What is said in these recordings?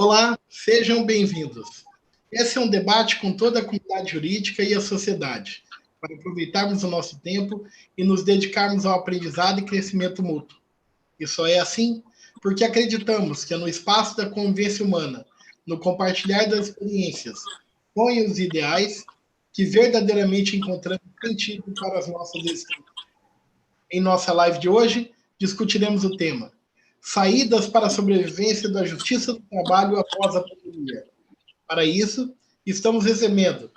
Olá, sejam bem-vindos. Esse é um debate com toda a comunidade jurídica e a sociedade, para aproveitarmos o nosso tempo e nos dedicarmos ao aprendizado e crescimento mútuo. E só é assim porque acreditamos que é no espaço da convivência humana, no compartilhar das experiências, sonhos e ideais, que verdadeiramente encontramos sentido para as nossas existências. Em nossa live de hoje, discutiremos o tema Saídas para a sobrevivência da justiça do trabalho após a pandemia. Para isso, estamos recebendo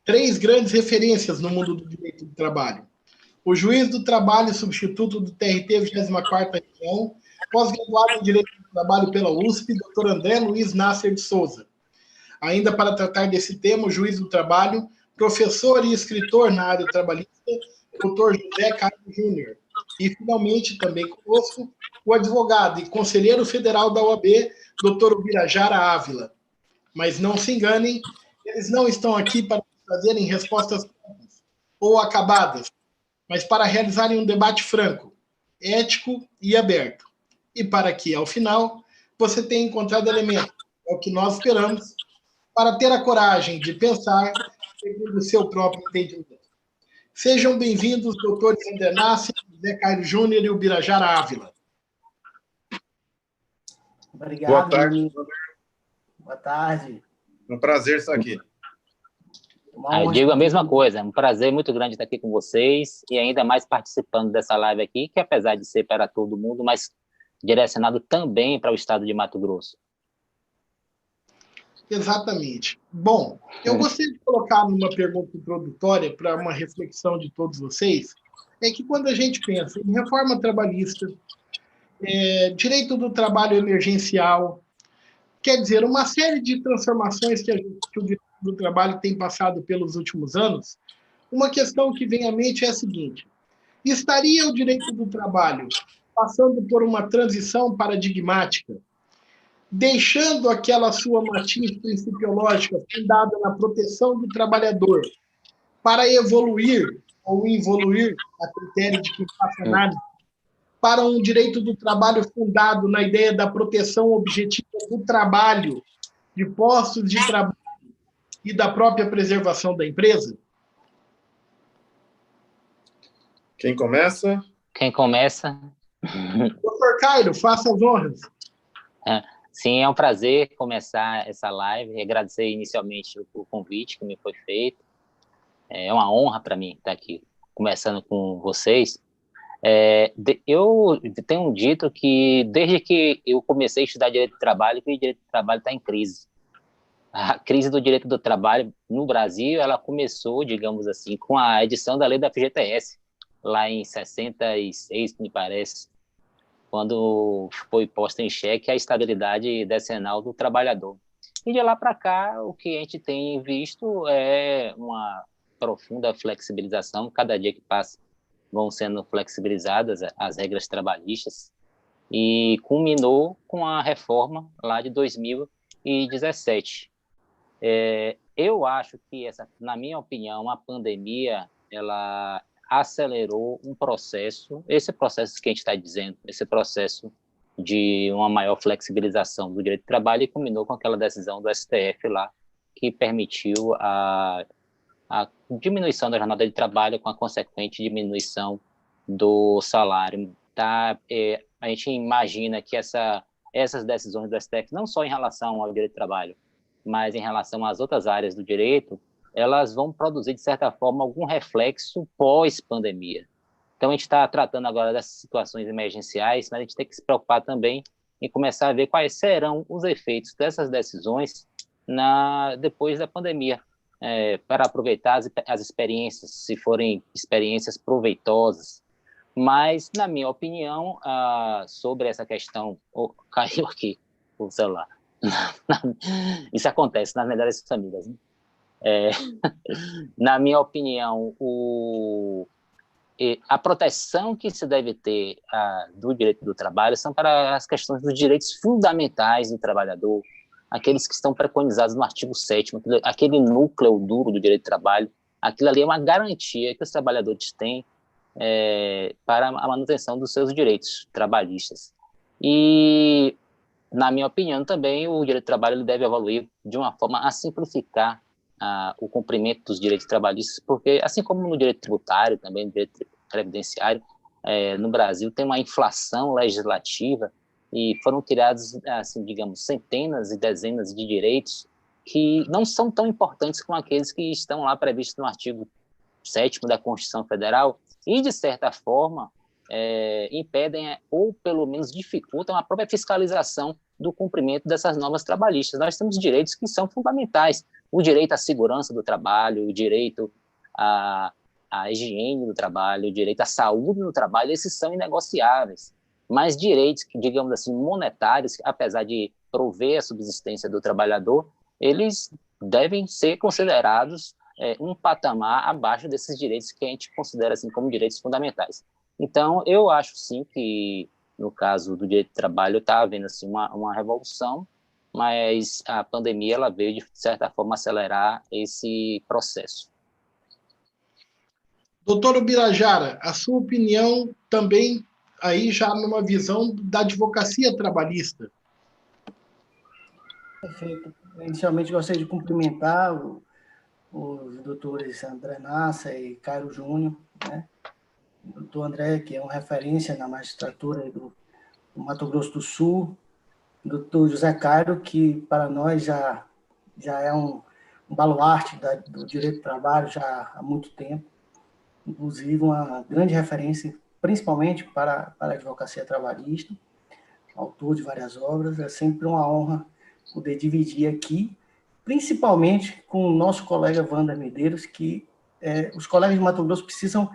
três grandes referências no mundo do direito do trabalho. O juiz do trabalho substituto do TRT 24ª Região, pós-graduado em Direito do Trabalho pela USP, Dr. André Luiz Nasser de Souza. Ainda para tratar desse tema, o juiz do trabalho, professor e escritor na área trabalhista, Dr. José Carlos Júnior. E, finalmente, também conosco, o advogado e conselheiro federal da OAB, Dr. Ubirajara Ávila. Mas não se enganem, eles não estão aqui para trazerem respostas prontas ou acabadas, mas para realizarem um debate franco, ético e aberto. E para que, ao final, você tenha encontrado elementos, é o que nós esperamos, para ter a coragem de pensar segundo o seu próprio entendimento. Sejam bem-vindos, doutores André Nasser, José Cairo Júnior e Ubirajara Ávila. Obrigado. Boa tarde. Boa tarde. É um prazer estar aqui. Eu digo a mesma coisa, é um prazer muito grande estar aqui com vocês e ainda mais participando dessa live aqui, que apesar de ser para todo mundo, mas direcionado também para o estado de Mato Grosso. Exatamente. Bom, eu gostaria de colocar uma pergunta introdutória para uma reflexão de todos vocês, é que quando a gente pensa em reforma trabalhista, direito do trabalho emergencial, quer dizer, uma série de transformações que o direito do trabalho tem passado pelos últimos anos, uma questão que vem à mente é a seguinte: estaria o direito do trabalho passando por uma transição paradigmática, deixando aquela sua matriz principiológica fundada na proteção do trabalhador para evoluir ou involuir, a critério de quem faça análise, para um direito do trabalho fundado na ideia da proteção objetiva do trabalho, de postos de trabalho e da própria preservação da empresa? Quem começa? Quem começa? Doutor Cairo, faça as honras. Sim, é um prazer começar essa live e agradecer inicialmente o convite que me foi feito. É uma honra para mim estar aqui conversando com vocês. Eu tenho dito que desde que eu comecei a estudar direito do trabalho, que o direito do trabalho está em crise. A crise do direito do trabalho no Brasil, ela começou, digamos assim, com a edição da lei da FGTS, lá em 66, me parece, quando foi posta em xeque a estabilidade decenal do trabalhador. E de lá para cá, o que a gente tem visto é uma profunda flexibilização. Cada dia que passa vão sendo flexibilizadas as regras trabalhistas, e culminou com a reforma lá de 2017. Eu acho que, na minha opinião, a pandemia ela acelerou um processo, esse processo que a gente está dizendo, esse processo de uma maior flexibilização do direito do trabalho, e culminou com aquela decisão do STF lá, que permitiu a diminuição da jornada de trabalho com a consequente diminuição do salário. Tá? A gente imagina que essas decisões do STF, não só em relação ao direito do trabalho, mas em relação às outras áreas do direito, elas vão produzir, de certa forma, algum reflexo pós-pandemia. Então, a gente está tratando agora dessas situações emergenciais, mas a gente tem que se preocupar também em começar a ver quais serão os efeitos dessas decisões depois da pandemia, para aproveitar as experiências, se forem experiências proveitosas. Mas, na minha opinião, sobre essa questão... caiu aqui o celular. Isso acontece nas melhores famílias, né? Na minha opinião, a proteção que se deve ter do direito do trabalho são para as questões dos direitos fundamentais do trabalhador, aqueles que estão preconizados no artigo 7º, aquele núcleo duro do direito do trabalho. Aquilo ali é uma garantia que os trabalhadores têm para a manutenção dos seus direitos trabalhistas. E na minha opinião, também o direito do trabalho ele deve evoluir de uma forma a simplificar o cumprimento dos direitos trabalhistas, porque, assim como no direito tributário, também no direito previdenciário, no Brasil tem uma inflação legislativa e foram criados, assim, digamos, centenas e dezenas de direitos que não são tão importantes como aqueles que estão lá previstos no artigo 7º da Constituição Federal e, de certa forma, impedem ou, pelo menos, dificultam a própria fiscalização do cumprimento dessas normas trabalhistas. Nós temos direitos que são fundamentais, o direito à segurança do trabalho, o direito à higiene do trabalho, o direito à saúde no trabalho, esses são inegociáveis. Mas direitos, digamos assim, monetários, apesar de prover a subsistência do trabalhador, eles devem ser considerados um patamar abaixo desses direitos que a gente considera assim como direitos fundamentais. Então, eu acho sim que, no caso do direito do trabalho, está havendo assim, uma revolução, mas a pandemia ela veio, de certa forma, acelerar esse processo. Doutor Ubirajara, a sua opinião também aí já numa visão da advocacia trabalhista. Perfeito. Inicialmente, gostaria de cumprimentar os doutores André Nassa e Cairo Júnior, né? O doutor André, que é uma referência na magistratura do Mato Grosso do Sul, o doutor José Cairo, que para nós já é um baluarte do direito do trabalho já há muito tempo, inclusive uma grande referência, principalmente para a advocacia trabalhista, autor de várias obras. É sempre uma honra poder dividir aqui, principalmente com o nosso colega Wander Medeiros, que os colegas de Mato Grosso precisam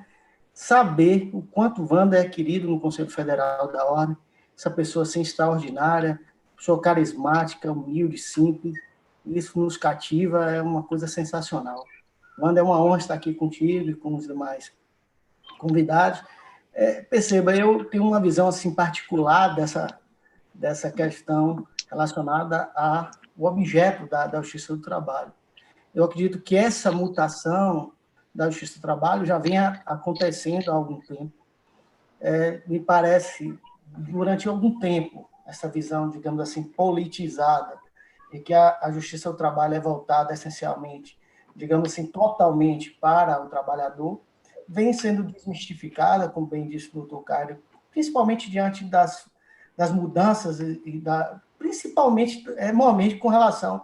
saber o quanto o Wander é querido no Conselho Federal da Ordem, essa pessoa assim extraordinária, pessoa carismática, humilde, simples, isso nos cativa, é uma coisa sensacional. Wander, é uma honra estar aqui contigo e com os demais convidados. Perceba, eu tenho uma visão assim particular dessa questão relacionada ao objeto da Justiça do Trabalho. Eu acredito que essa mutação da Justiça do Trabalho já vem acontecendo há algum tempo. Me parece, durante algum tempo, essa visão, digamos assim, politizada, de que a Justiça do Trabalho é voltada essencialmente, digamos assim, totalmente para o trabalhador, vem sendo desmistificada, como bem disse o doutor Caio, principalmente diante das mudanças principalmente, normalmente, com relação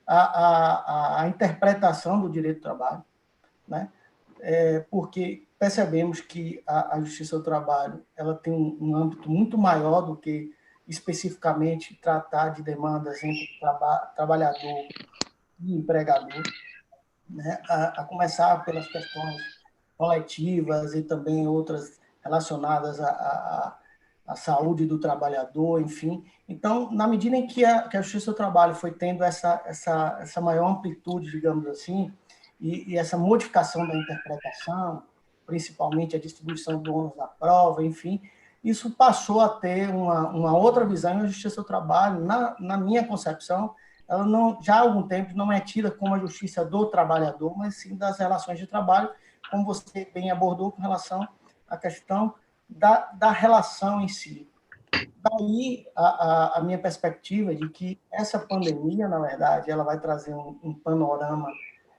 à interpretação do direito do trabalho, né? Porque percebemos que a Justiça do Trabalho ela tem um âmbito muito maior do que especificamente tratar de demandas entre trabalhador e empregador, né? A começar pelas questões coletivas e também outras relacionadas à saúde do trabalhador, enfim. Então, na medida em que a Justiça do Trabalho foi tendo essa maior amplitude, digamos assim, e essa modificação da interpretação, principalmente a distribuição do ônus da prova, enfim, isso passou a ter uma outra visão, e a Justiça do Trabalho, na minha concepção, ela já há algum tempo não é tida como a justiça do trabalhador, mas sim das relações de trabalho, como você bem abordou com relação à questão da relação em si. Daí a minha perspectiva de que essa pandemia, na verdade, ela vai trazer um panorama,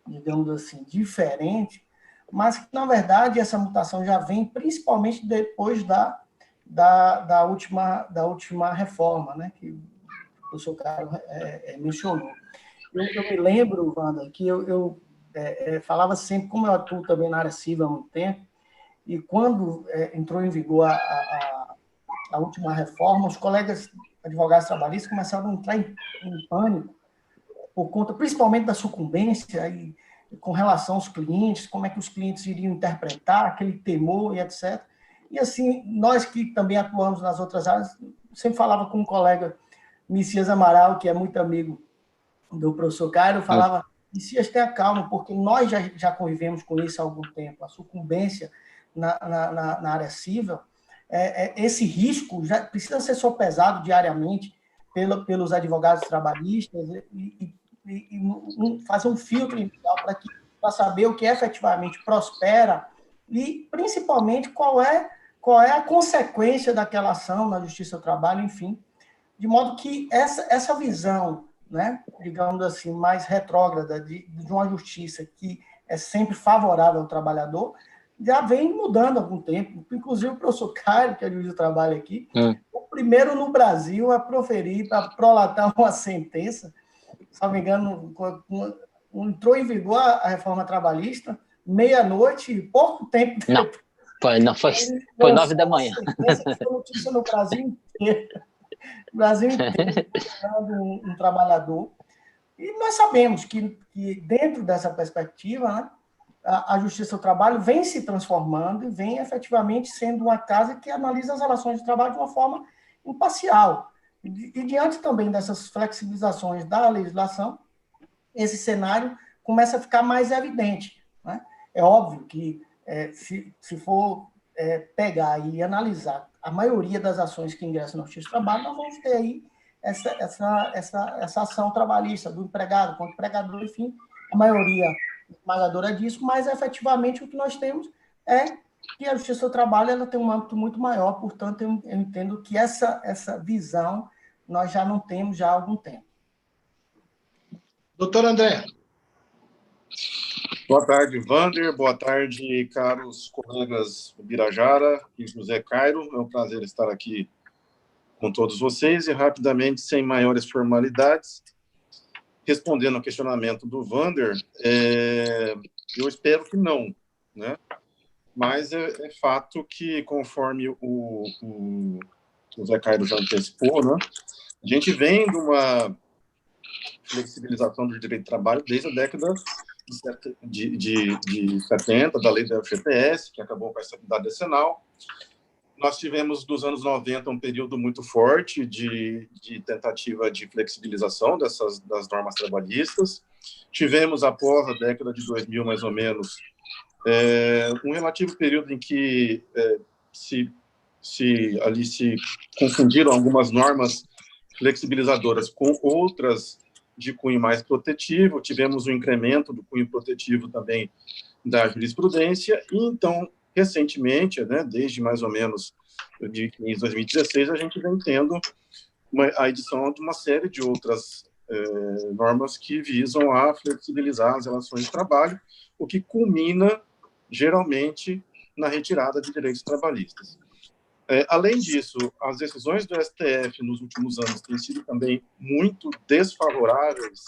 digamos assim, diferente, mas que, na verdade, essa mutação já vem principalmente depois da última reforma, né, que o professor Carlos mencionou. Eu me lembro, Wanda, que eu falava sempre, como eu atuo também na área civil há muito tempo, e quando entrou em vigor a última reforma, os colegas advogados trabalhistas começaram a entrar em pânico, por conta principalmente da sucumbência e com relação aos clientes, como é que os clientes iriam interpretar aquele temor e etc. E assim, nós que também atuamos nas outras áreas, sempre falava com um colega, Messias Amaral, que é muito amigo do professor Caio, eu falava, Messias, tenha calma, porque nós já convivemos com isso há algum tempo, a sucumbência na área civil, esse risco já precisa ser sopesado diariamente pelos advogados trabalhistas e fazer um filtro inicial para saber o que efetivamente prospera e, principalmente, qual é a consequência daquela ação na Justiça do Trabalho, enfim. de modo que essa visão, né, digamos assim, mais retrógrada de uma justiça que é sempre favorável ao trabalhador, já vem mudando há algum tempo. Inclusive, o professor Caio, que é juiz do trabalho aqui, o primeiro no Brasil a proferir, para prolatar uma sentença, se não me engano, entrou em vigor a reforma trabalhista, meia-noite, pouco tempo depois. Foi 9 da manhã. Foi notícia no Brasil inteiro. O Brasil inteiro um trabalhador. E nós sabemos que dentro dessa perspectiva, né, a Justiça do Trabalho vem se transformando e vem efetivamente sendo uma casa que analisa as relações de trabalho de uma forma imparcial. E diante também dessas flexibilizações da legislação, esse cenário começa a ficar mais evidente, né? É óbvio que, se for pegar e analisar a maioria das ações que ingressam na Justiça do Trabalho, nós vamos ter aí essa ação trabalhista do empregado contra o empregador, enfim, a maioria esmagadora disso, mas efetivamente o que nós temos é que a Justiça do Trabalho ela tem um âmbito muito maior, portanto, eu entendo que essa visão nós já não temos já há algum tempo. Doutor André. Boa tarde, Wander. Boa tarde, caros colegas Birajara e José Cairo. É um prazer estar aqui com todos vocês e, rapidamente, sem maiores formalidades, respondendo ao questionamento do Wander, eu espero que não, né? Mas é fato que, conforme o José Cairo já antecipou, né, a gente vem de uma flexibilização do direito de trabalho desde a década de 70, da lei da FGTS, que acabou com a estabilidade decenal. Nós tivemos, dos anos 90, um período muito forte de tentativa de flexibilização das normas trabalhistas. Tivemos, após a década de 2000, mais ou menos, um relativo período em que ali se confundiram algumas normas flexibilizadoras com outras de cunho mais protetivo. Tivemos um incremento do cunho protetivo também da jurisprudência, e então, recentemente, né, desde mais ou menos de 2016, a gente vem tendo a edição de uma série de outras normas que visam a flexibilizar as relações de trabalho, o que culmina, geralmente, na retirada de direitos trabalhistas. Além disso, as decisões do STF nos últimos anos têm sido também muito desfavoráveis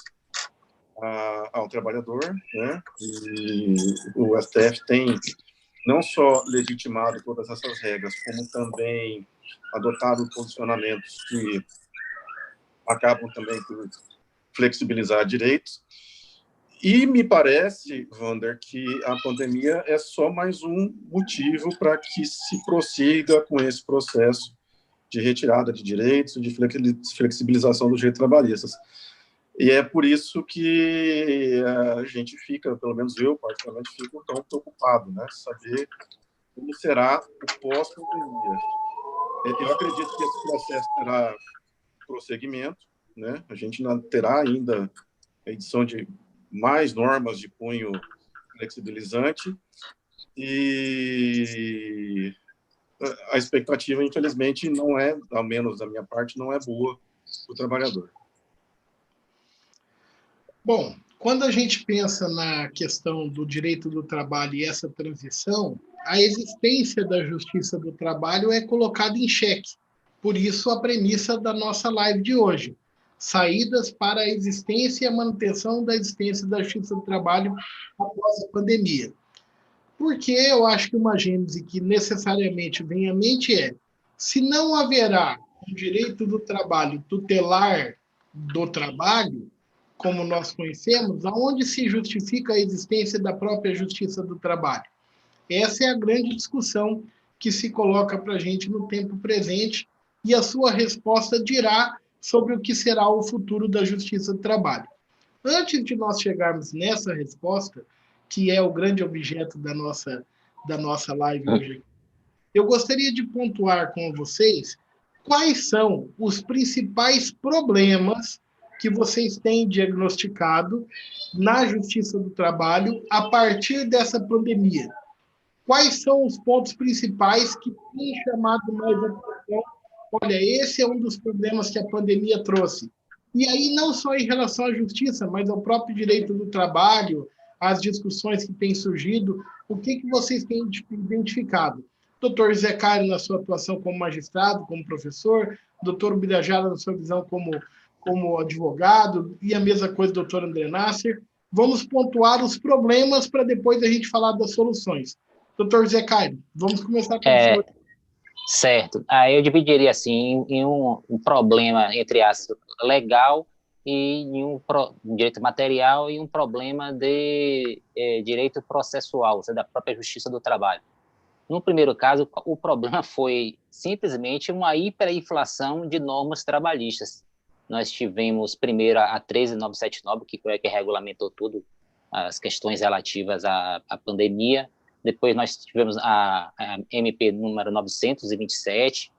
ao trabalhador, né? E o STF tem não só legitimado todas essas regras, como também adotado posicionamentos que acabam também por flexibilizar direitos. E me parece, Wander, que a pandemia é só mais um motivo para que se prossiga com esse processo de retirada de direitos, de flexibilização dos direitos trabalhistas. E é por isso que a gente fica, pelo menos eu, particularmente, fico tão preocupado, né? Saber como será o pós-pandemia. Eu acredito que esse processo terá prosseguimento, né? A gente terá ainda a edição de mais normas de cunho flexibilizante, e a expectativa, infelizmente, não é, ao menos da minha parte, não é boa para o trabalhador. Bom, quando a gente pensa na questão do direito do trabalho e essa transição, a existência da justiça do trabalho é colocada em xeque. Por isso, a premissa da nossa live de hoje: saídas para a existência e a manutenção da existência da justiça do trabalho após a pandemia. Porque eu acho que uma gênese que necessariamente vem à mente é: se não haverá um direito do trabalho tutelar do trabalho, como nós conhecemos, aonde se justifica a existência da própria justiça do trabalho? Essa é a grande discussão que se coloca para a gente no tempo presente, e a sua resposta dirá sobre o que será o futuro da justiça do trabalho. Antes de nós chegarmos nessa resposta, que é o grande objeto da nossa live hoje, eu gostaria de pontuar com vocês quais são os principais problemas que vocês têm diagnosticado na Justiça do Trabalho a partir dessa pandemia. Quais são os pontos principais que têm chamado mais atenção olha, esse é um dos problemas que a pandemia trouxe. E aí, não só em relação à justiça, mas ao próprio direito do trabalho, as discussões que têm surgido, o que vocês têm identificado? Doutor Zé Cairo, na sua atuação como magistrado, como professor, doutor Birajara, na sua visão como advogado, e a mesma coisa, doutor André Nasser. Vamos pontuar os problemas para depois a gente falar das soluções. Doutor Zé Cairo, vamos começar com o senhor. Certo. Aí eu dividiria assim em um problema, entre aspas, legal e em um direito material e um problema de direito processual, ou seja, da própria Justiça do Trabalho. No primeiro caso, o problema foi simplesmente uma hiperinflação de normas trabalhistas. Nós tivemos primeiro a 13979, que foi a que regulamentou tudo, as questões relativas à pandemia. Depois nós tivemos a MP número 927,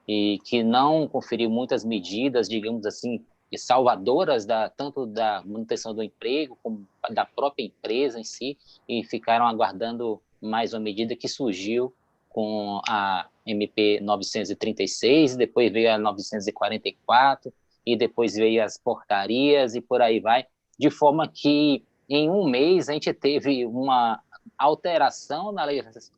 e que não conferiu muitas medidas, digamos assim, salvadoras tanto da manutenção do emprego como da própria empresa em si, e ficaram aguardando mais uma medida que surgiu com a MP 936, depois veio a 944, e depois veio as portarias e por aí vai, de forma que em um mês a gente teve uma alteração na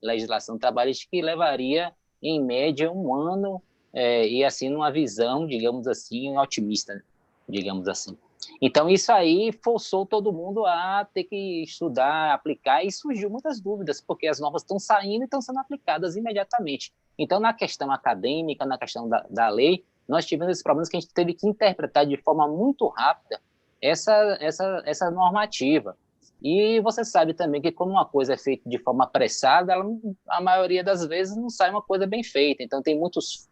legislação trabalhista que levaria, em média, um ano, e assim, numa visão, digamos assim, otimista, digamos assim. Então, isso aí forçou todo mundo a ter que estudar, aplicar, e surgiu muitas dúvidas, porque as normas estão saindo e estão sendo aplicadas imediatamente. Então, na questão acadêmica, na questão da lei, nós tivemos esses problemas que a gente teve que interpretar de forma muito rápida essa normativa. E você sabe também que quando uma coisa é feita de forma apressada, a maioria das vezes não sai uma coisa bem feita. Então,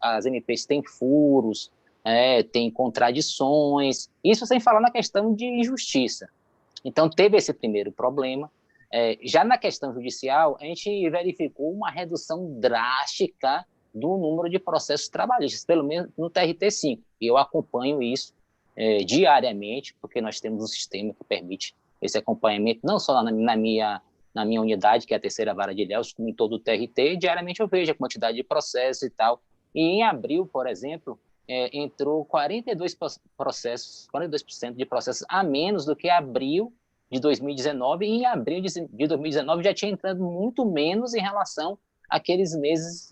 as MPs têm furos, tem contradições, isso sem falar na questão de injustiça. Então, teve esse primeiro problema. Já na questão judicial, a gente verificou uma redução drástica do número de processos trabalhistas, pelo menos no TRT5. E eu acompanho isso diariamente, porque nós temos um sistema que permite esse acompanhamento, não só na minha unidade, que é a terceira vara de Ilhéus, como em todo o TRT. Diariamente eu vejo a quantidade de processos e tal. E em abril, por exemplo, entrou 42% de processos a menos do que abril de 2019, e em abril de 2019 já tinha entrado muito menos em relação àqueles meses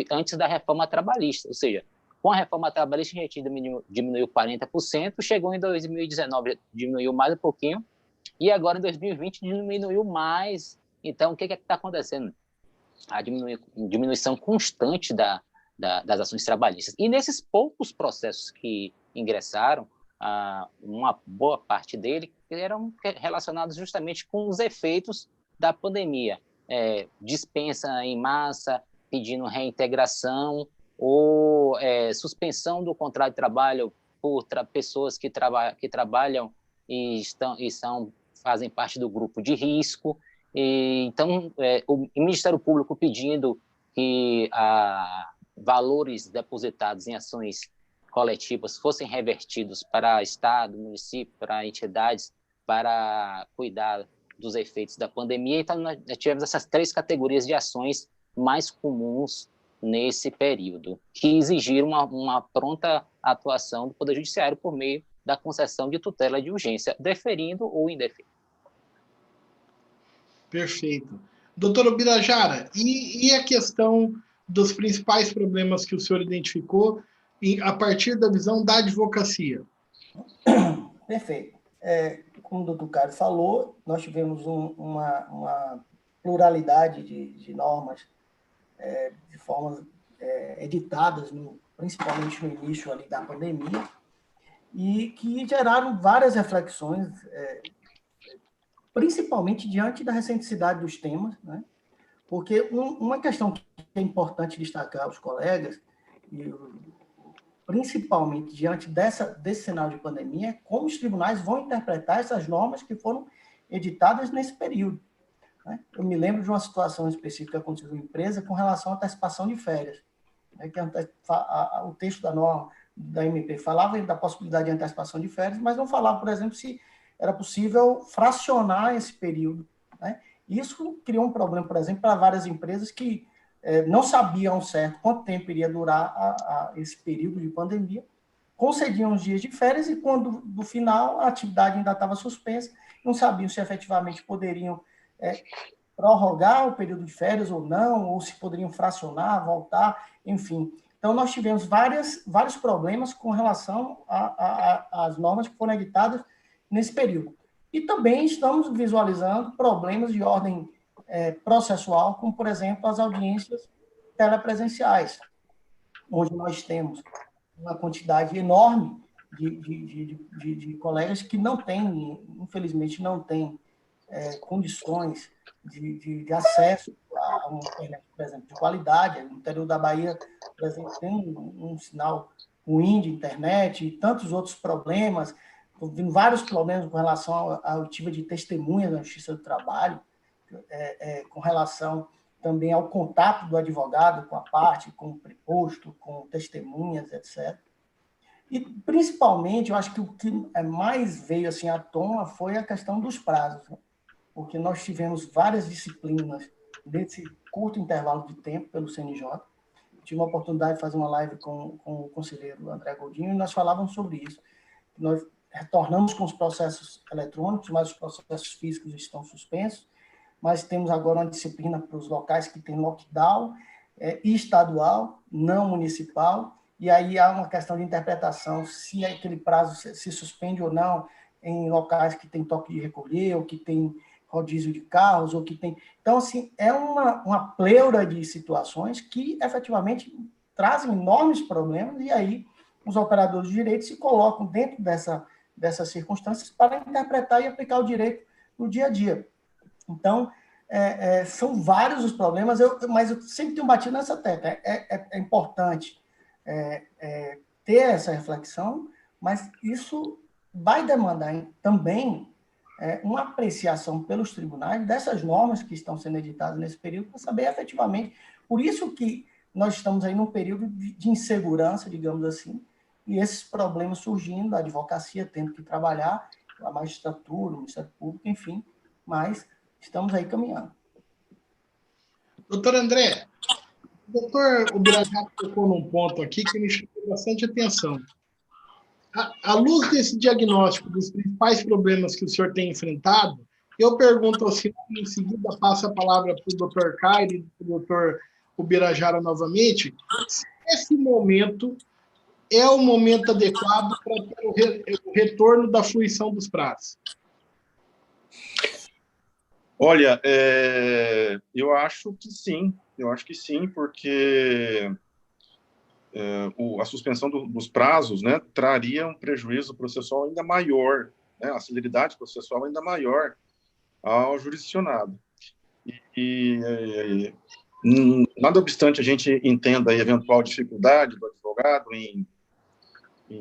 antes da reforma trabalhista. Ou seja, com a reforma trabalhista a gente diminuiu 40%, chegou em 2019, diminuiu mais um pouquinho, e agora em 2020 diminuiu mais. Então, o que está acontecendo? A diminuição constante das ações trabalhistas. E nesses poucos processos que ingressaram, uma boa parte deles eram relacionados justamente com os efeitos da pandemia. Dispensa em massa, pedindo reintegração, ou suspensão do contrato de trabalho por pessoas que trabalham e fazem parte do grupo de risco. Então, o Ministério Público pedindo que valores depositados em ações coletivas fossem revertidos para Estado, município, para entidades, para cuidar dos efeitos da pandemia. Então, nós tivemos essas 3 categorias de ações mais comuns nesse período, que exigiram uma pronta atuação do Poder Judiciário por meio da concessão de tutela de urgência, deferindo ou indeferindo. Perfeito. Doutor Birajara, e a questão dos principais problemas que o senhor identificou a partir da visão da advocacia? Perfeito. Como o doutor Cairo falou, nós tivemos uma pluralidade de normas de formas editadas, principalmente no início ali da pandemia, e que geraram várias reflexões, principalmente diante da recenticidade dos temas, né? Porque uma questão que é importante destacar aos colegas, principalmente diante desse cenário de pandemia, é como os tribunais vão interpretar essas normas que foram editadas nesse período, né? Eu me lembro de uma situação específica que aconteceu na empresa com relação à antecipação de férias, né? Que o texto da norma da MP falava da possibilidade de antecipação de férias, mas não falava, por exemplo, se era possível fracionar esse período, né? Isso criou um problema, por exemplo, para várias empresas que não sabiam certo quanto tempo iria durar esse período de pandemia, concediam os dias de férias e quando, no final, a atividade ainda estava suspensa, não sabiam se efetivamente poderiam prorrogar o período de férias ou não, ou se poderiam fracionar, voltar, enfim. Então, nós tivemos vários problemas com relação às normas que foram editadas nesse período. E também estamos visualizando problemas de ordem processual, como, por exemplo, as audiências telepresenciais, onde nós temos uma quantidade enorme de colegas que não têm, infelizmente, não têm condições de acesso a uma internet, por exemplo, de qualidade. No interior da Bahia, por exemplo, tem um sinal ruim de internet e tantos outros problemas. Estou vendo vários problemas com relação à oitiva de testemunhas na Justiça do Trabalho, com relação também ao contato do advogado com a parte, com o preposto, com testemunhas, etc. E, principalmente, eu acho que o que mais veio assim, à tona foi a questão dos prazos, né? Porque nós tivemos várias disciplinas nesse curto intervalo de tempo pelo CNJ. Tive a oportunidade de fazer uma live com o conselheiro André Godinho e nós falávamos sobre isso. Nós retornamos com os processos eletrônicos, mas os processos físicos estão suspensos, mas temos agora uma disciplina para os locais que tem lockdown estadual, não municipal, e aí há uma questão de interpretação, se aquele prazo se suspende ou não em locais que tem toque de recolher, ou que tem rodízio de carros, ou que tem... Então, assim, é uma pleura de situações que, efetivamente, trazem enormes problemas, e aí os operadores de direito se colocam dentro dessas circunstâncias para interpretar e aplicar o direito no dia a dia. Então, são vários os problemas, mas eu sempre tenho batido nessa tecla. É importante ter essa reflexão, mas isso vai demandar também uma apreciação pelos tribunais dessas normas que estão sendo editadas nesse período, para saber efetivamente. Por isso que nós estamos aí num período de insegurança, digamos assim, e esses problemas surgindo, a advocacia tendo que trabalhar, a magistratura, o Ministério Público, enfim, mas estamos aí caminhando. Doutor André, o doutor Ubirajá tocou num ponto aqui que me chamou bastante atenção. À luz desse diagnóstico dos principais problemas que o senhor tem enfrentado, eu pergunto ao senhor, e em seguida passo a palavra para o doutor Cairo e para o doutor Ubirajara novamente, se esse momento é o momento adequado para ter o retorno da fruição dos prazos. Olha, eu acho que sim, porque a suspensão dos prazos, né, traria um prejuízo processual ainda maior, né, a celeridade processual ainda maior ao jurisdicionado. Nada obstante a gente entenda a eventual dificuldade do advogado em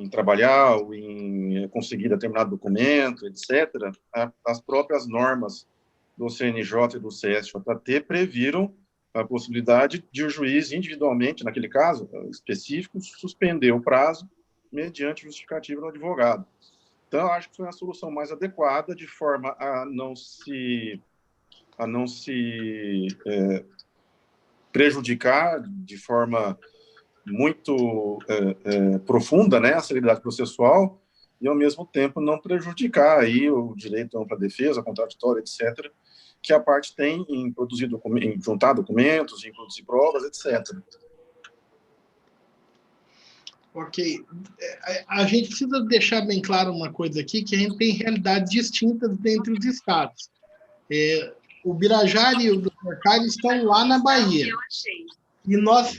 trabalhar ou em conseguir determinado documento, etc., as próprias normas do CNJ e do CSJT previram a possibilidade de o juiz individualmente, naquele caso específico, suspender o prazo mediante justificativa do advogado. Então, acho que foi a solução mais adequada, de forma a não se prejudicar de forma muito profunda, né, a celeridade processual, e, ao mesmo tempo, não prejudicar aí o direito à ampla defesa, contraditória, etc., que a parte tem em produzir em juntar documentos, em produzir provas, etc. Ok. A gente precisa deixar bem claro uma coisa aqui, que a gente tem realidades distintas entre os estados. O Birajara e o Dr. Caio estão lá na Bahia. E nós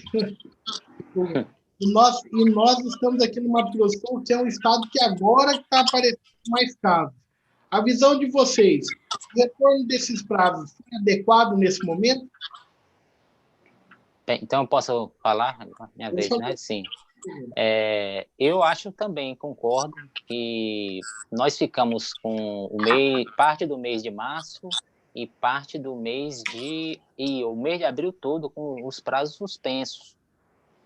estamos aqui no Mato Grosso, que é um estado que agora está aparecendo mais casos. A visão de vocês, o retorno desses prazos é adequado nesse momento? Bem, então, eu posso falar? Minha vez, né? Sim. Eu acho também, concordo, que nós ficamos com parte do mês de março e parte do mês o mês de abril todo com os prazos suspensos.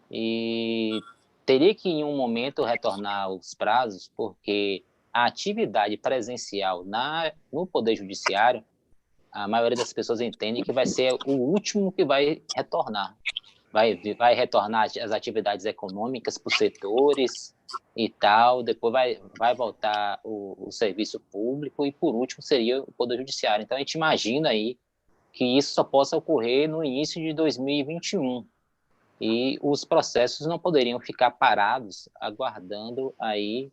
E teria que, em um momento, retornar os prazos, porque a atividade presencial no Poder Judiciário, a maioria das pessoas entende que vai ser o último que vai retornar. Vai retornar as atividades econômicas para os setores e tal, depois vai voltar o serviço público e, por último, seria o Poder Judiciário. Então, a gente imagina aí que isso só possa ocorrer no início de 2021. E os processos não poderiam ficar parados aguardando aí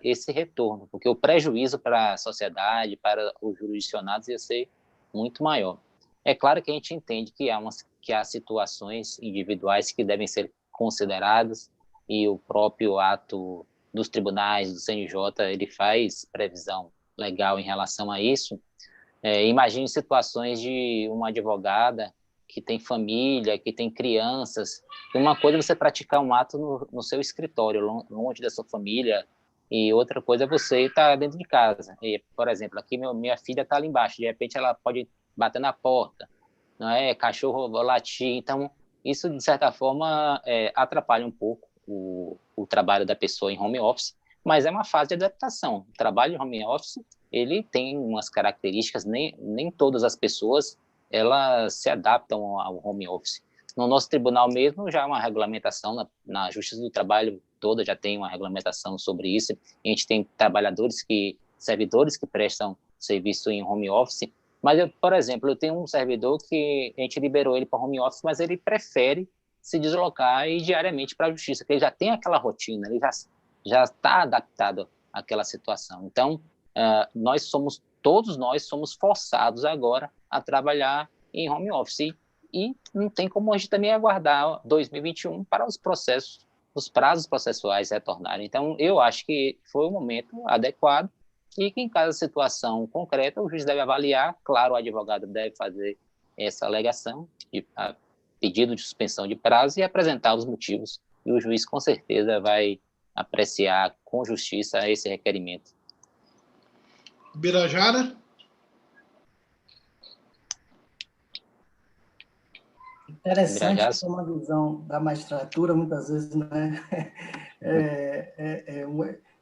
esse retorno, porque o prejuízo para a sociedade, para os jurisdicionados, ia ser muito maior. É claro que a gente entende que há situações individuais que devem ser consideradas, e o próprio ato dos tribunais, do CNJ, ele faz previsão legal em relação a isso. Imagine situações de uma advogada que tem família, que tem crianças. Uma coisa é você praticar um ato no seu escritório, longe da sua família, e outra coisa é você estar dentro de casa. Por exemplo, aqui minha filha está ali embaixo, de repente ela pode bater na porta, não é? Cachorro latir. Então, isso, de certa forma, atrapalha um pouco o trabalho da pessoa em home office, mas é uma fase de adaptação. O trabalho em home office, ele tem umas características, nem todas as pessoas elas se adaptam ao home office. No nosso tribunal mesmo, já há uma regulamentação, na Justiça do Trabalho toda já tem uma regulamentação sobre isso. A gente tem servidores que prestam serviço em home office, mas, por exemplo, eu tenho um servidor que a gente liberou ele para home office, mas ele prefere se deslocar e ir diariamente para a Justiça, porque ele já tem aquela rotina, ele já está adaptado àquela situação. Então, todos nós somos forçados agora a trabalhar em home office, e não tem como a gente também aguardar 2021 para os prazos processuais retornarem. Então, eu acho que foi o momento adequado, e que em cada situação concreta o juiz deve avaliar. Claro, o advogado deve fazer essa alegação, pedido de suspensão de prazo, e apresentar os motivos, e o juiz com certeza vai apreciar com justiça esse requerimento. Birajara? Interessante que uma visão da magistratura, muitas vezes, né?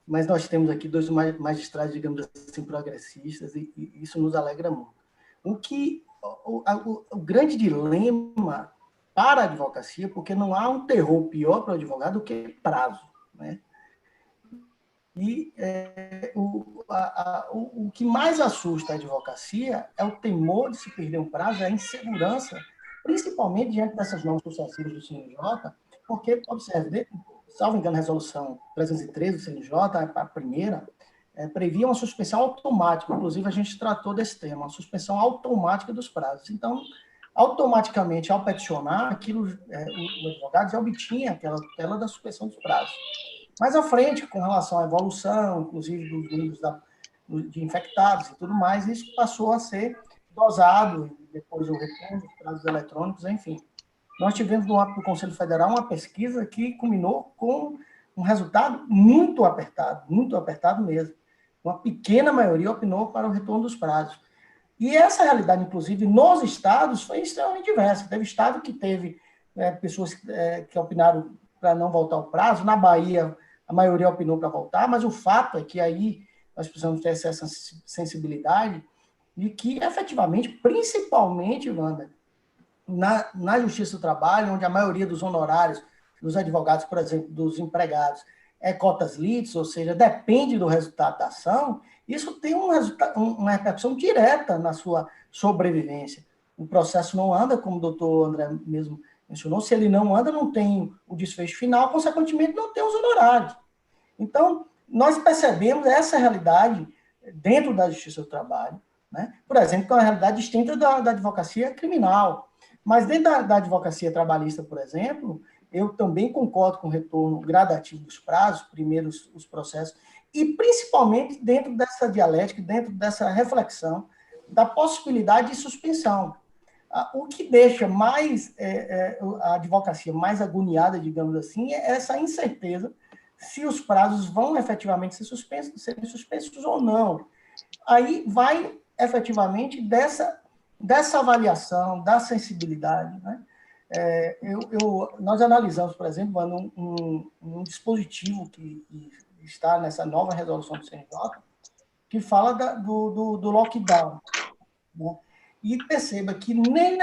Mas nós temos aqui dois magistrados, digamos assim, progressistas, e isso nos alegra muito. O grande dilema para a advocacia, porque não há um terror pior para o advogado do que prazo, né? E o que mais assusta a advocacia é o temor de se perder um prazo, é a insegurança, principalmente diante dessas normas sucessivas do CNJ, porque, observe, salvo engano, a resolução 313 do CNJ, a primeira, previa uma suspensão automática. Inclusive, a gente tratou desse tema, uma suspensão automática dos prazos. Então, automaticamente, ao peticionar, o advogado já obtinha aquela tutela da suspensão dos prazos. Mais à frente, com relação à evolução, inclusive dos números de infectados e tudo mais, isso passou a ser dosado, depois o retorno dos prazos eletrônicos, enfim. Nós tivemos no âmbito do Conselho Federal uma pesquisa que culminou com um resultado muito apertado mesmo. Uma pequena maioria opinou para o retorno dos prazos. E essa realidade, inclusive, nos estados, foi extremamente diversa. Teve estado que teve pessoas que opinaram para não voltar ao prazo. Na Bahia, a maioria opinou para voltar, mas o fato é que aí nós precisamos ter essa sensibilidade de que, efetivamente, principalmente, Wanda, na Justiça do Trabalho, onde a maioria dos honorários dos advogados, por exemplo, dos empregados, é cotas litis, ou seja, depende do resultado da ação, isso tem uma repercussão direta na sua sobrevivência. O processo não anda, como o doutor André mesmo mencionou, se ele não anda, não tem o desfecho final, consequentemente, não tem os honorários. Então, nós percebemos essa realidade dentro da Justiça do Trabalho, né? Por exemplo, que é uma realidade distinta da advocacia criminal. Mas dentro da advocacia trabalhista, por exemplo, eu também concordo com o retorno gradativo dos prazos, primeiro os processos, e principalmente dentro dessa dialética, dentro dessa reflexão da possibilidade de suspensão. O que deixa mais a advocacia mais agoniada, digamos assim, é essa incerteza se os prazos vão efetivamente serem suspensos ou não. Aí vai efetivamente dessa avaliação, da sensibilidade, né? Nós analisamos, por exemplo, um dispositivo que está nessa nova resolução do CNJ, que fala do lockdown. né? E perceba que nem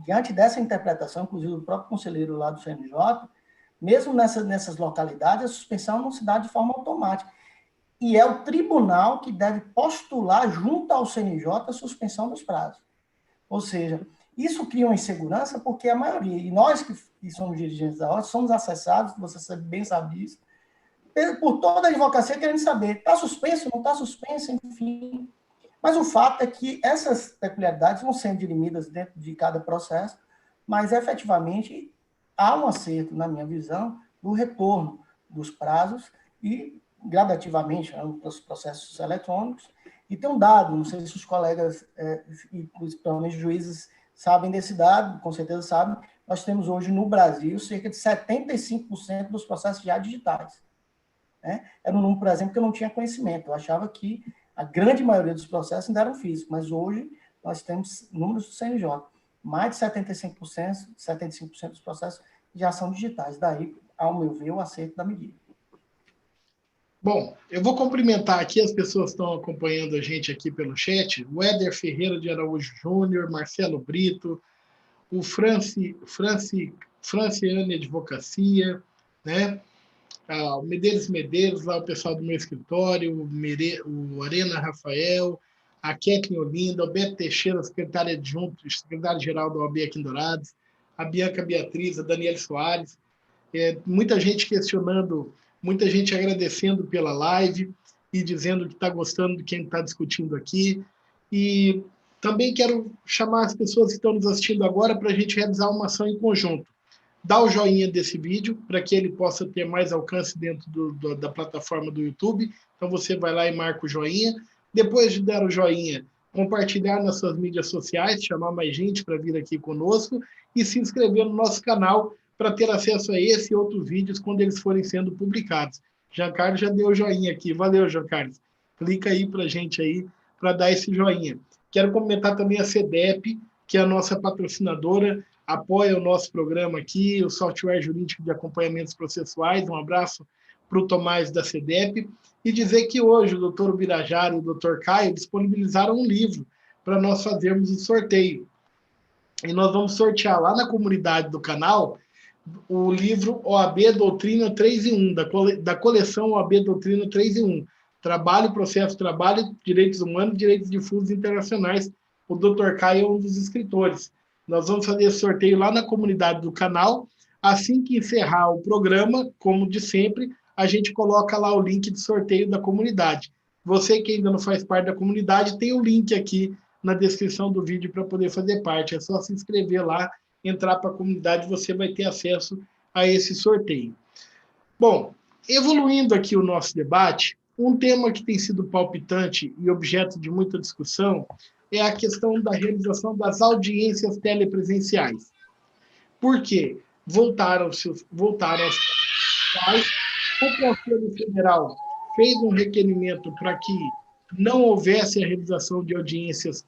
diante dessa interpretação, inclusive do próprio conselheiro lá do CNJ, mesmo nessas localidades, a suspensão não se dá de forma automática. E é o tribunal que deve postular junto ao CNJ a suspensão dos prazos. Ou seja, isso cria uma insegurança porque a maioria, e nós que somos dirigentes da ordem, somos acessados, você bem sabe disso, por toda a advocacia querendo saber, está suspenso, não está suspenso, enfim. Mas o fato é que essas peculiaridades vão sendo dirimidas dentro de cada processo, mas efetivamente há um acerto, na minha visão, do retorno dos prazos e gradativamente os processos eletrônicos. E tem um dado, não sei se os colegas, e principalmente juízes, sabem desse dado, com certeza sabem, nós temos hoje no Brasil cerca de 75% dos processos já digitais. Né? Era um número, por exemplo, que eu não tinha conhecimento. Eu achava que a grande maioria dos processos ainda eram físicos, mas hoje nós temos números do CNJ. Mais de 75% dos processos já são digitais. Daí, ao meu ver, o acerto da medida. Bom, eu vou cumprimentar aqui as pessoas que estão acompanhando a gente aqui pelo chat. O Éder Ferreira de Araújo Júnior, Marcelo Brito, o Franciane Advocacia, né? O Medeiros, lá o pessoal do meu escritório, o Arena Rafael, a Kathleen Olinda, o Beto Teixeira, secretária adjunto, secretário-geral da OAB aqui em Dourados, a Bianca Beatriz, a Daniela Soares, muita gente questionando, muita gente agradecendo pela live e dizendo que está gostando de quem está discutindo aqui. E também quero chamar as pessoas que estão nos assistindo agora para a gente realizar uma ação em conjunto. Dá o joinha desse vídeo para que ele possa ter mais alcance dentro da plataforma do YouTube. Então você vai lá e marca o joinha. Depois de dar o joinha, compartilhar nas suas mídias sociais, chamar mais gente para vir aqui conosco e se inscrever no nosso canal para ter acesso a esse e outros vídeos quando eles forem sendo publicados. Jean Carlos já deu o joinha aqui. Valeu, Jean Carlos. Clica aí para a gente aí para dar esse joinha. Quero comentar também a CEDEP, que é a nossa patrocinadora, apoia o nosso programa aqui, o software jurídico de acompanhamentos processuais. Um abraço para o Tomás da CEDEP. E dizer que hoje o doutor Ubirajara e o doutor Caio disponibilizaram um livro para nós fazermos o sorteio. E nós vamos sortear lá na comunidade do canal o livro OAB Doutrina 3 em 1, da coleção OAB Doutrina 3 em 1. Trabalho, processo, trabalho, direitos humanos, direitos difusos internacionais. O Dr. Caio é um dos escritores. Nós vamos fazer esse sorteio lá na comunidade do canal. Assim que encerrar o programa, como de sempre, a gente coloca lá o link de sorteio da comunidade. Você que ainda não faz parte da comunidade, tem o link aqui na descrição do vídeo para poder fazer parte. É só se inscrever lá, entrar para a comunidade, você vai ter acesso a esse sorteio. Bom, evoluindo aqui o nosso debate, um tema que tem sido palpitante e objeto de muita discussão é a questão da realização das audiências telepresenciais. Por quê? Voltaram aos pais, o Conselho Federal fez um requerimento para que não houvesse a realização de audiências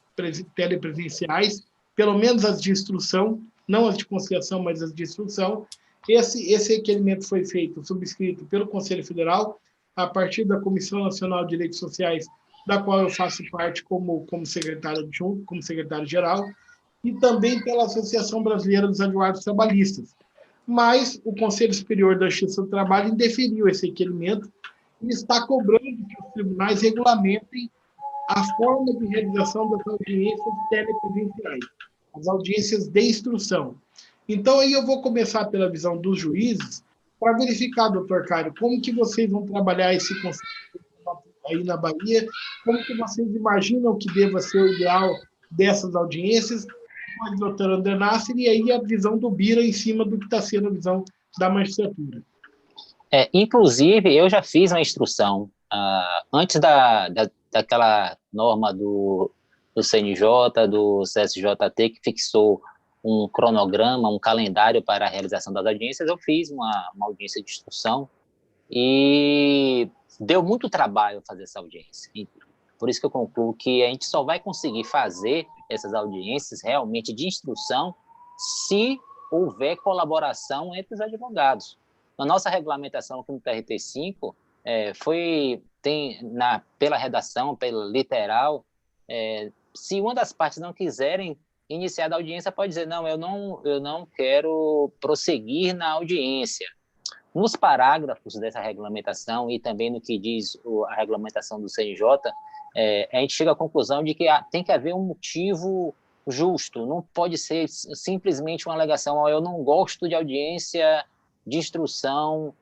telepresenciais, pelo menos as de instrução, não as de conciliação, mas as de instrução. Esse requerimento foi feito, subscrito pelo Conselho Federal, a partir da Comissão Nacional de Direitos Sociais, da qual eu faço parte como secretário adjunto, como secretário-geral, e também pela Associação Brasileira dos Advogados Trabalhistas. Mas o Conselho Superior da Justiça do Trabalho indeferiu esse requerimento e está cobrando que os tribunais regulamentem a forma de realização das audiências telepresenciais, as audiências de instrução. Então, aí eu vou começar pela visão dos juízes, para verificar, doutor Caio, como que vocês vão trabalhar esse conceito aí na Bahia, como que vocês imaginam que deva ser o ideal dessas audiências, com o doutor André Nasser, e aí a visão do Bira em cima do que está sendo a visão da magistratura. Inclusive, eu já fiz uma instrução antes daquela norma do CNJ, do CSJT, que fixou um cronograma, um calendário para a realização das audiências. Eu fiz uma audiência de instrução e deu muito trabalho fazer essa audiência. Por isso que eu concluo que a gente só vai conseguir fazer essas audiências realmente de instrução se houver colaboração entre os advogados. Na nossa regulamentação aqui no TRT5, pela redação, pela literal, se uma das partes não quiserem iniciar a audiência, pode dizer, não, eu não quero prosseguir na audiência. Nos parágrafos dessa regulamentação e também no que diz a regulamentação do CNJ, a gente chega à conclusão de que tem que haver um motivo justo, não pode ser simplesmente uma alegação, eu não gosto de audiência de instrução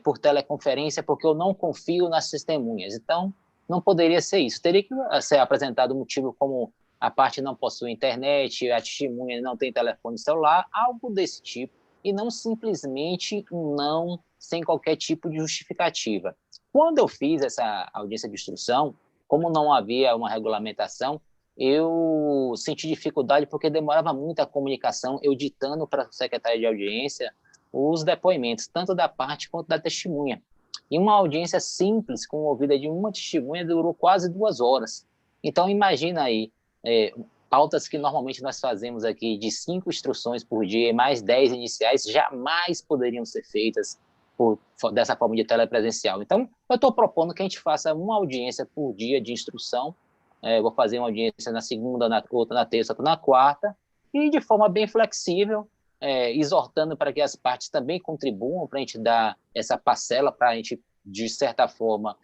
por teleconferência porque eu não confio nas testemunhas. Então, não poderia ser isso. Teria que ser apresentado um motivo como a parte não possui internet, a testemunha não tem telefone celular, algo desse tipo, e não simplesmente um não sem qualquer tipo de justificativa. Quando eu fiz essa audiência de instrução, como não havia uma regulamentação, eu senti dificuldade porque demorava muito a comunicação, eu ditando para o secretário de audiência os depoimentos, tanto da parte quanto da testemunha. E uma audiência simples, com a ouvida de uma testemunha, durou quase 2 horas. Então, imagina aí, pautas que normalmente nós fazemos aqui de 5 instruções por dia, mais 10 iniciais, jamais poderiam ser feitas dessa forma de telepresencial. Então, eu estou propondo que a gente faça uma audiência por dia de instrução. Vou fazer uma audiência na segunda, outra na terça, outra na quarta, e de forma bem flexível, exortando para que as partes também contribuam para a gente dar essa parcela, para a gente, de certa forma,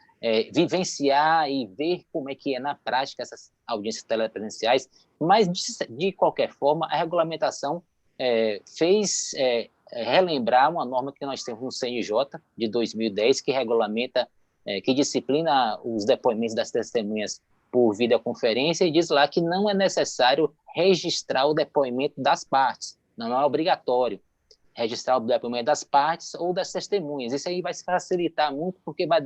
vivenciar e ver como é que é na prática essas audiências telepresenciais, mas, de qualquer forma, a regulamentação fez relembrar uma norma que nós temos no CNJ, de 2010, que regulamenta, que disciplina os depoimentos das testemunhas por videoconferência, e diz lá que não é necessário registrar o depoimento das partes, não é obrigatório registrar o depoimento das partes ou das testemunhas. Isso aí vai facilitar muito, porque vai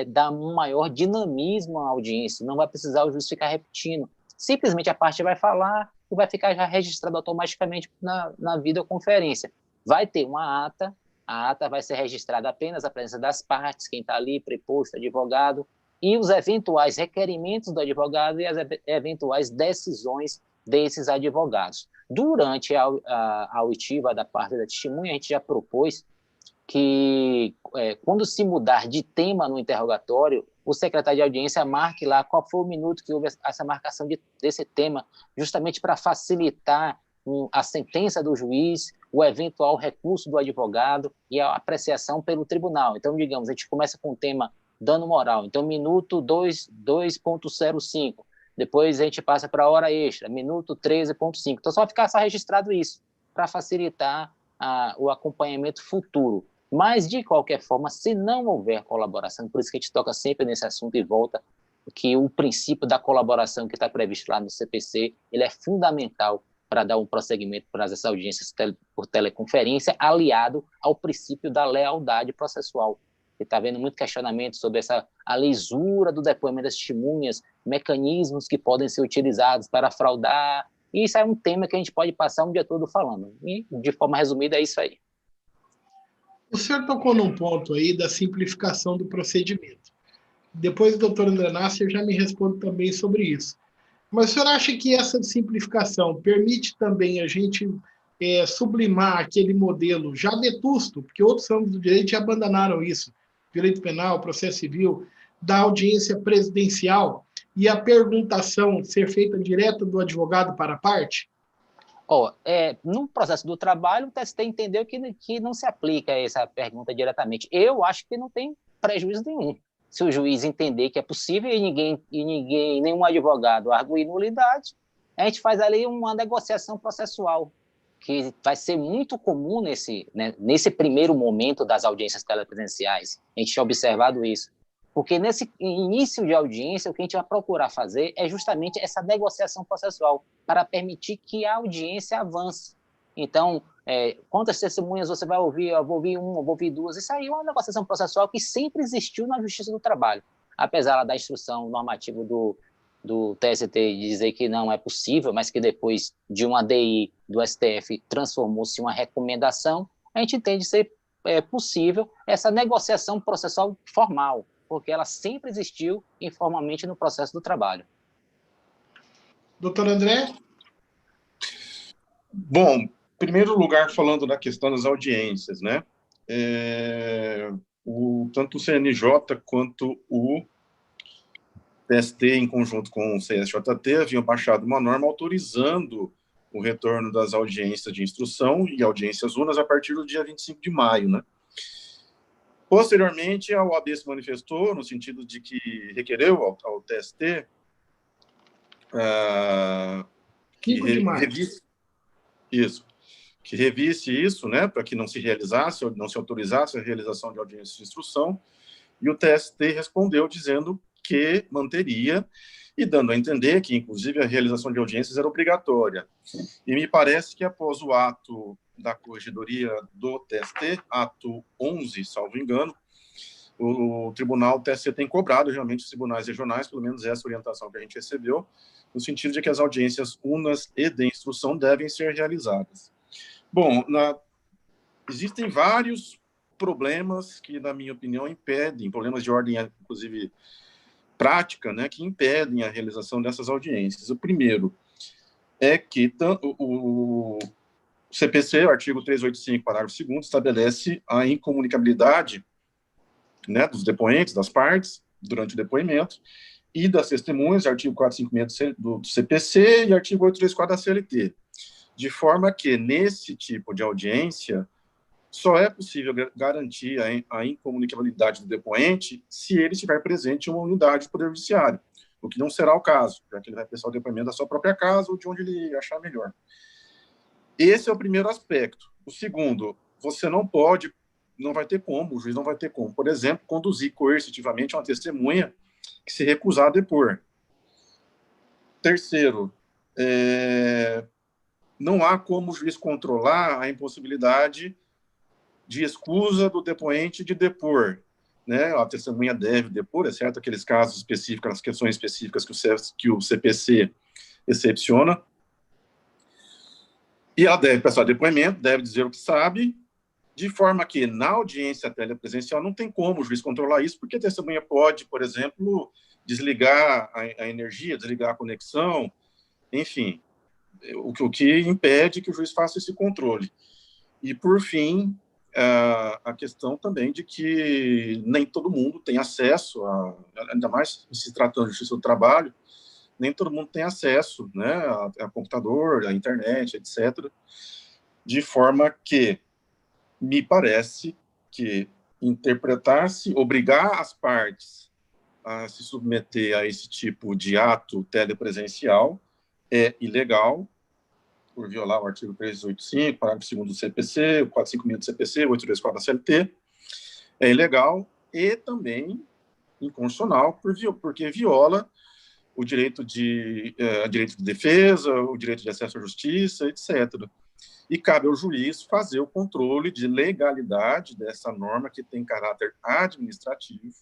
dar um maior dinamismo à audiência, não vai precisar o juiz ficar repetindo. Simplesmente a parte vai falar e vai ficar já registrado automaticamente na videoconferência. Vai ter uma ata, a ata vai ser registrada apenas a presença das partes, quem está ali, preposto, advogado, e os eventuais requerimentos do advogado e as eventuais decisões desses advogados. Durante a oitiva da parte da testemunha, a gente já propôs que, quando se mudar de tema no interrogatório, o secretário de audiência marque lá qual foi o minuto que houve essa marcação desse tema, justamente para facilitar a sentença do juiz, o eventual recurso do advogado e a apreciação pelo tribunal. Então, digamos, a gente começa com o tema dano moral, então minuto 2.05, depois a gente passa para a hora extra, minuto 13.5. Então, só ficar registrado isso, para facilitar o acompanhamento futuro. Mas, de qualquer forma, se não houver colaboração, por isso que a gente toca sempre nesse assunto e volta, que o princípio da colaboração que está previsto lá no CPC, ele é fundamental para dar um prosseguimento para essas audiências por teleconferência, aliado ao princípio da lealdade processual. Está havendo muito questionamento sobre a lisura do depoimento das testemunhas, mecanismos que podem ser utilizados para fraudar. E isso é um tema que a gente pode passar um dia todo falando. E, de forma resumida, é isso aí. O senhor tocou num ponto aí da simplificação do procedimento. Depois o doutor André Nasser já me responde também sobre isso. Mas o senhor acha que essa simplificação permite também a gente sublimar aquele modelo já vetusto, porque outros ramos do direito já abandonaram isso, direito penal, processo civil, da audiência presidencial e a perguntação ser feita direta do advogado para a parte? No processo do trabalho, o TST entendeu que não se aplica essa pergunta diretamente. Eu acho que não tem prejuízo nenhum. Se o juiz entender que é possível e nenhum advogado arguir nulidade, a gente faz ali uma negociação processual, que vai ser muito comum nesse primeiro momento das audiências telepresenciais. A gente tinha observado isso. Porque nesse início de audiência, o que a gente vai procurar fazer é justamente essa negociação processual, para permitir que a audiência avance. Então, quantas testemunhas você vai ouvir? Eu vou ouvir uma, eu vou ouvir 2. Isso aí é uma negociação processual que sempre existiu na Justiça do Trabalho. Apesar da instrução normativa do TST dizer que não é possível, mas que depois de uma ADI do STF transformou-se em uma recomendação, a gente entende ser possível essa negociação processual formal, porque ela sempre existiu informalmente no processo do trabalho. Doutor André? Bom, em primeiro lugar, falando da questão das audiências, né? Tanto o CNJ quanto o TST, em conjunto com o CSJT, haviam baixado uma norma autorizando o retorno das audiências de instrução e audiências unas a partir do dia 25 de maio, né? Posteriormente, a OAB se manifestou no sentido de que requereu ao TST que 5 de maio. revisse isso, né, para que não se realizasse, ou não se autorizasse a realização de audiências de instrução, e o TST respondeu dizendo que manteria, e dando a entender que, inclusive, a realização de audiências era obrigatória. E me parece que, após o ato da Corregedoria do TST, ato 11, salvo engano, o TST tem cobrado realmente os tribunais regionais, pelo menos essa orientação que a gente recebeu, no sentido de que as audiências unas e de instrução devem ser realizadas. Bom, existem vários problemas que, na minha opinião, impedem, problemas de ordem, inclusive, prática, né, que impedem a realização dessas audiências. O primeiro é que o CPC, o artigo 385, parágrafo 2º, estabelece a incomunicabilidade, né, dos depoentes, das partes, durante o depoimento, e das testemunhas, artigo 456 do CPC e artigo 834 da CLT. De forma que, nesse tipo de audiência, só é possível garantir a incomunicabilidade do depoente se ele estiver presente em uma unidade do Poder Judiciário, o que não será o caso, já que ele vai prestar o depoimento da sua própria casa ou de onde ele achar melhor. Esse é o primeiro aspecto. O segundo, você não vai ter como, o juiz não vai ter como, por exemplo, conduzir coercitivamente uma testemunha que se recusar a depor. Terceiro, não há como o juiz controlar a impossibilidade de escusa do depoente de depor, né? A testemunha deve depor, exceto aqueles casos específicos, as questões específicas que o CPC excepciona, e ela deve prestar depoimento, deve dizer o que sabe, de forma que, na audiência telepresencial, não tem como o juiz controlar isso, porque a testemunha pode, por exemplo, desligar a energia, desligar a conexão, enfim, o que impede que o juiz faça esse controle. E, por fim, a questão também de que nem todo mundo tem acesso, ainda mais se tratando de justiça do trabalho, nem todo mundo tem acesso, né, a computador, a internet, etc., de forma que me parece que interpretar-se, obrigar as partes a se submeter a esse tipo de ato telepresencial é ilegal, por violar o artigo 385, parágrafo 2º do CPC, o 456 do CPC, o 824 da CLT, é ilegal e também inconstitucional, porque viola o direito de defesa, o direito de acesso à justiça, etc. E cabe ao juiz fazer o controle de legalidade dessa norma que tem caráter administrativo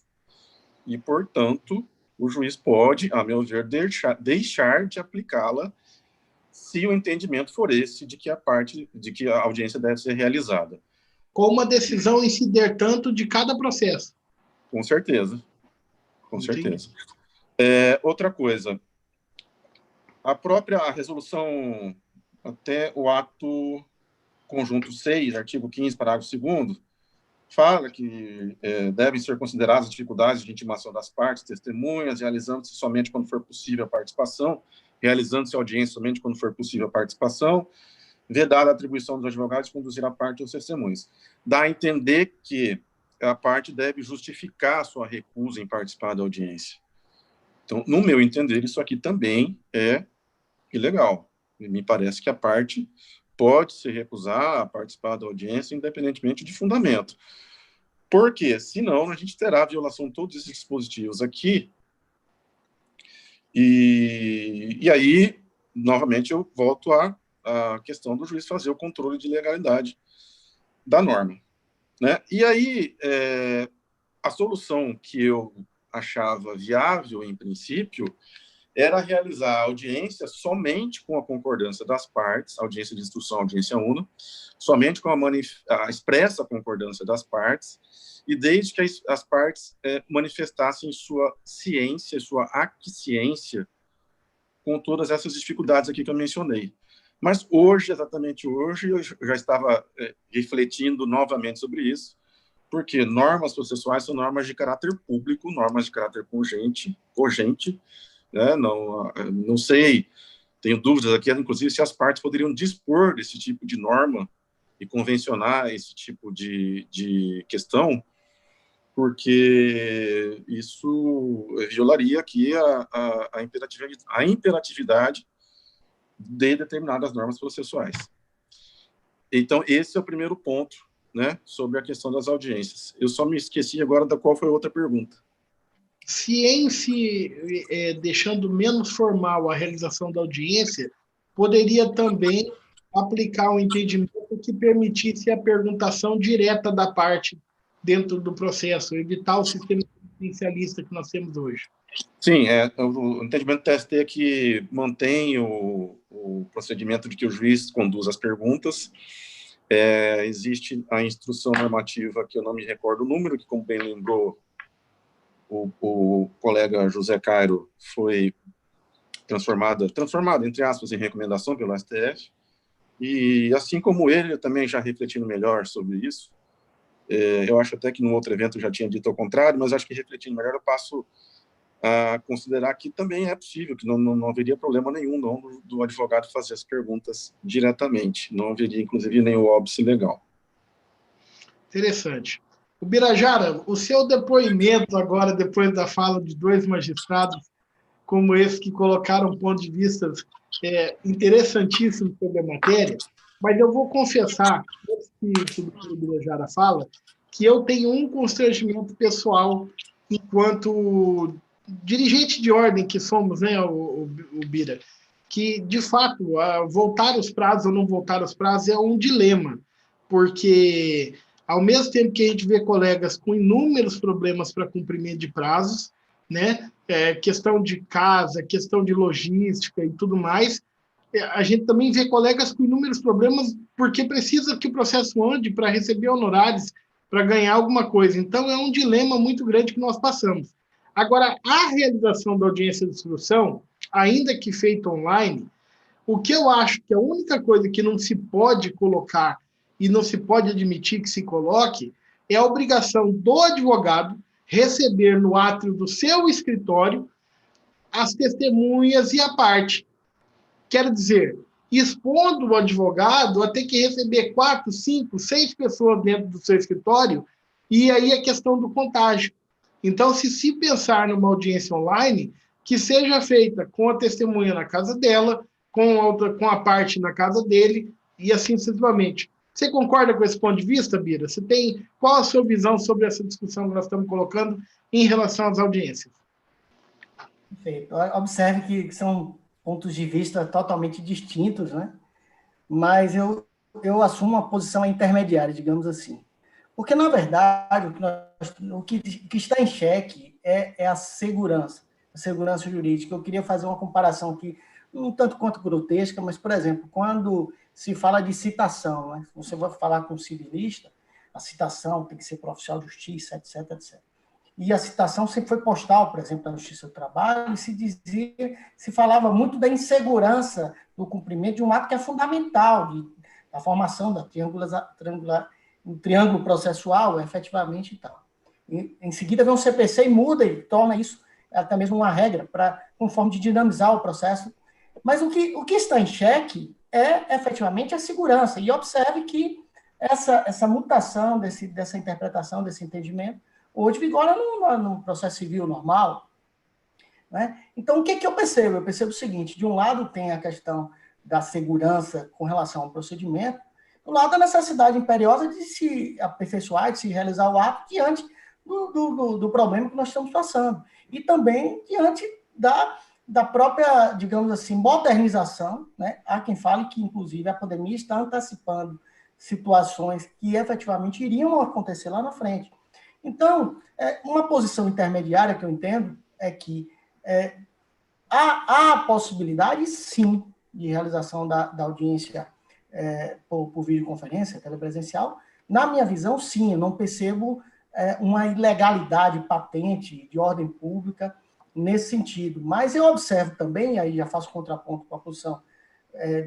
e, portanto, o juiz pode, a meu ver, deixar de aplicá-la se o entendimento for esse de que a audiência deve ser realizada. Com uma decisão em si der tanto de cada processo. Com certeza. Com certeza. Outra coisa, a própria resolução, até o ato conjunto 6, artigo 15, parágrafo 2º, fala que devem ser consideradas as dificuldades de intimação das partes, testemunhas, realizando-se somente quando for possível a participação, realizando-se audiência somente quando for possível a participação, vedada a atribuição dos advogados de conduzir a parte aos testemunhos. Dá a entender que a parte deve justificar a sua recusa em participar da audiência. Então, no meu entender, isso aqui também é ilegal. Me parece que a parte pode se recusar a participar da audiência, independentemente de fundamento. Por quê? Senão, a gente terá a violação de todos esses dispositivos aqui. E aí, novamente, eu volto à questão do juiz fazer o controle de legalidade da norma, né? E aí, a solução que eu achava viável, em princípio, era realizar a audiência somente com a concordância das partes, audiência de instrução, audiência una, somente com a expressa concordância das partes, e desde que as partes manifestassem sua ciência, sua aquiescência com todas essas dificuldades aqui que eu mencionei. Mas hoje, exatamente hoje, eu já estava refletindo novamente sobre isso, porque normas processuais são normas de caráter público, normas de caráter cogente, né? Não sei, tenho dúvidas aqui, inclusive, se as partes poderiam dispor desse tipo de norma e convencionar esse tipo de questão, porque isso violaria aqui a imperatividade de determinadas normas processuais. Então, esse é o primeiro ponto, né, sobre a questão das audiências. Eu só me esqueci agora da qual foi a outra pergunta. Deixando menos formal a realização da audiência, poderia também aplicar um entendimento que permitisse a perguntação direta da parte dentro do processo, evitar o sistema presidencialista que nós temos hoje. Sim, o entendimento do TST é que mantém o procedimento de que o juiz conduz as perguntas. Existe a instrução normativa, que eu não me recordo o número, que, como bem lembrou o colega José Cairo, foi transformada, entre aspas, em recomendação pelo STF, e assim como ele, eu também já refletindo melhor sobre isso, eu acho até que no outro evento eu já tinha dito ao contrário, mas acho que refletindo melhor eu passo a considerar que também é possível, que não haveria problema nenhum não, do advogado fazer as perguntas diretamente, não haveria inclusive nenhum óbice legal. Interessante. O Birajara, o seu depoimento agora, depois da fala de dois magistrados, como esse que colocaram pontos de vista interessantíssimos sobre a matéria, mas eu vou confessar, antes que o doutor Birajara fala, que eu tenho um constrangimento pessoal enquanto dirigente de ordem que somos, né, o Bira, que, de fato, voltar os prazos ou não voltar os prazos é um dilema, porque ao mesmo tempo que a gente vê colegas com inúmeros problemas para cumprimento de prazos, né, questão de casa, questão de logística e tudo mais, a gente também vê colegas com inúmeros problemas porque precisa que o processo ande para receber honorários, para ganhar alguma coisa. Então, é um dilema muito grande que nós passamos. Agora, a realização da audiência de instrução, ainda que feita online, o que eu acho que a única coisa que não se pode colocar e não se pode admitir que se coloque é a obrigação do advogado receber no átrio do seu escritório as testemunhas e a parte. Quer dizer, expondo o advogado a ter que receber 4, 5, 6 pessoas dentro do seu escritório, e aí a questão do contágio. Então, se pensar numa audiência online, que seja feita com a testemunha na casa dela, com a parte na casa dele, e assim sucessivamente. Você concorda com esse ponto de vista, Bira? Qual a sua visão sobre essa discussão que nós estamos colocando em relação às audiências? Perfeito. Observe que são pontos de vista totalmente distintos, né? Mas eu assumo uma posição intermediária, digamos assim. Porque, na verdade, o que está em xeque é a segurança jurídica. Eu queria fazer uma comparação aqui, um tanto quanto grotesca, mas, por exemplo, quando se fala de citação, né? Você vai falar com um civilista, a citação tem que ser para oficial de justiça, etc, etc. E a citação sempre foi postal, por exemplo, da Justiça do Trabalho, e se falava muito da insegurança do cumprimento de um ato que é fundamental, da formação da um triângulo processual, efetivamente, e tal. Em seguida vem um CPC e muda e torna isso até mesmo uma regra, com forma de dinamizar o processo. Mas o que está em xeque é, efetivamente, a segurança. E observe que essa mutação dessa interpretação, desse entendimento, hoje vigora no processo civil normal. Né? Então, o que eu percebo? Eu percebo o seguinte: de um lado tem a questão da segurança com relação ao procedimento, do lado da necessidade imperiosa de se aperfeiçoar, de se realizar o ato diante do problema que nós estamos passando. E também diante da própria, digamos assim, modernização. Né? Há quem fale que, inclusive, a pandemia está antecipando situações que efetivamente iriam acontecer lá na frente. Então, uma posição intermediária que eu entendo é que há a possibilidade, sim, de realização da audiência por videoconferência, telepresencial. Na minha visão, sim, eu não percebo uma ilegalidade patente de ordem pública nesse sentido. Mas eu observo também, aí já faço contraponto com a posição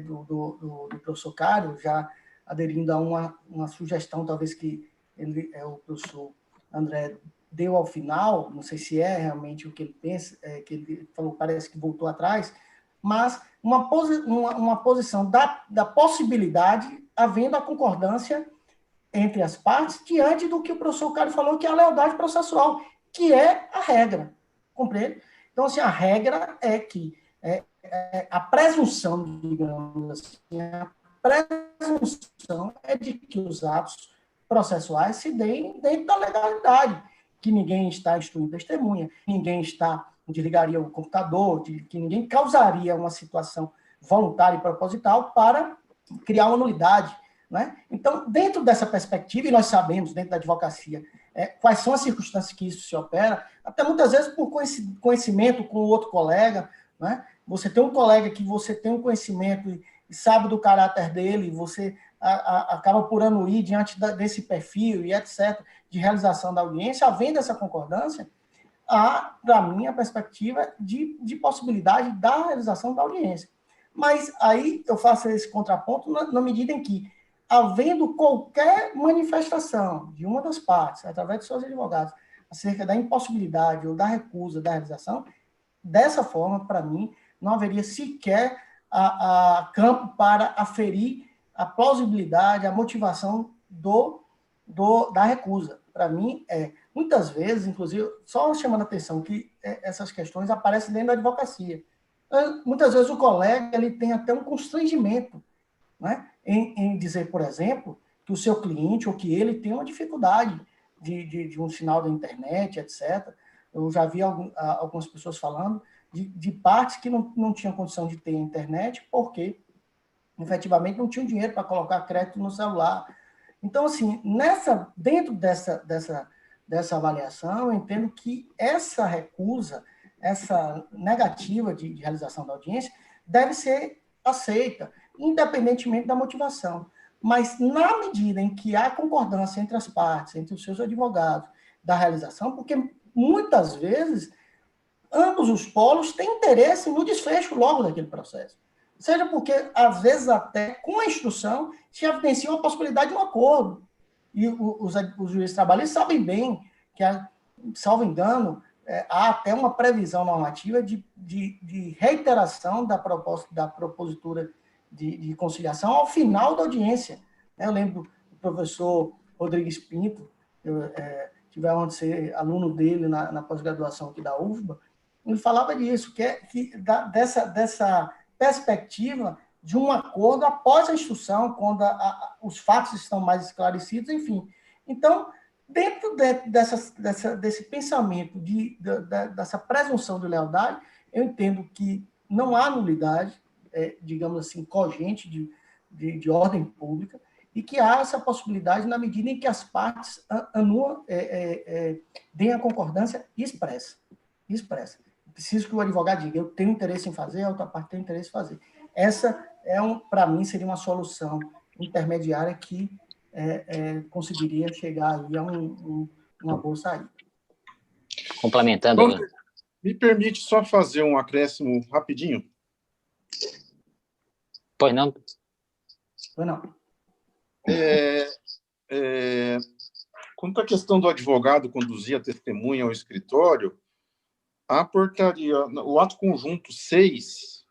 do professor Cário, já aderindo a uma sugestão, talvez, que o professor André deu ao final, não sei se é realmente o que ele pensa, que ele falou, parece que voltou atrás, mas uma posição da possibilidade, havendo a concordância entre as partes, diante do que o professor Cário falou, que é a lealdade processual, que é a regra, compreende? Então, assim, a regra é que a presunção, digamos assim, a presunção é de que os atos processuais se deem dentro da legalidade, que ninguém está instruindo testemunha, ninguém desligaria o computador, que ninguém causaria uma situação voluntária e proposital para criar uma nulidade, né? Então, dentro dessa perspectiva, e nós sabemos, dentro da advocacia, quais são as circunstâncias que isso se opera, até muitas vezes por conhecimento com o outro colega, né? Você tem um colega que você tem um conhecimento e sabe do caráter dele, você acaba por anuir diante desse perfil e etc., de realização da audiência, havendo essa concordância, há, para mim, a perspectiva de possibilidade da realização da audiência. Mas aí eu faço esse contraponto na medida em que, havendo qualquer manifestação de uma das partes, através de seus advogados, acerca da impossibilidade ou da recusa da realização, dessa forma, para mim, não haveria sequer campo para aferir a plausibilidade, a motivação da recusa. Para mim, muitas vezes, inclusive, só chamando a atenção que essas questões aparecem dentro da advocacia. Muitas vezes o colega ele tem até um constrangimento, né, em dizer, por exemplo, que o seu cliente ou que ele tem uma dificuldade de um sinal da internet, etc. Eu já vi algumas pessoas falando de partes que não tinham condição de ter internet porque, efetivamente, não tinham dinheiro para colocar crédito no celular. Então, assim, dentro dessa avaliação, eu entendo que essa recusa, essa negativa de realização da audiência, deve ser aceita, independentemente da motivação. Mas, na medida em que há concordância entre as partes, entre os seus advogados, da realização, porque muitas vezes ambos os polos têm interesse no desfecho logo daquele processo. Seja porque, às vezes, até com a instrução, se evidencia uma possibilidade de um acordo. E os juízes trabalhistas sabem bem que, salvo engano, há até uma previsão normativa de reiteração da propositura de conciliação ao final da audiência. Eu lembro do professor Rodrigues Pinto, eu tive a honra de ser aluno dele na pós-graduação aqui da UFBA, ele falava disso, dessa perspectiva de um acordo após a instrução, quando os fatos estão mais esclarecidos, enfim. Então, dentro desse pensamento, dessa presunção de lealdade, eu entendo que não há nulidade, digamos assim, cogente de ordem pública, e que há essa possibilidade na medida em que as partes deem a concordância expressa. Preciso que o advogado diga, eu tenho interesse em fazer, a outra parte tem interesse em fazer. Essa, para mim, seria uma solução intermediária que conseguiria chegar aí a uma boa saída. Complementando. Então, me permite só fazer um acréscimo rapidinho? Pois não? Pois não. Quanto à questão do advogado conduzir a testemunha ao escritório, a portaria, o ato conjunto 6,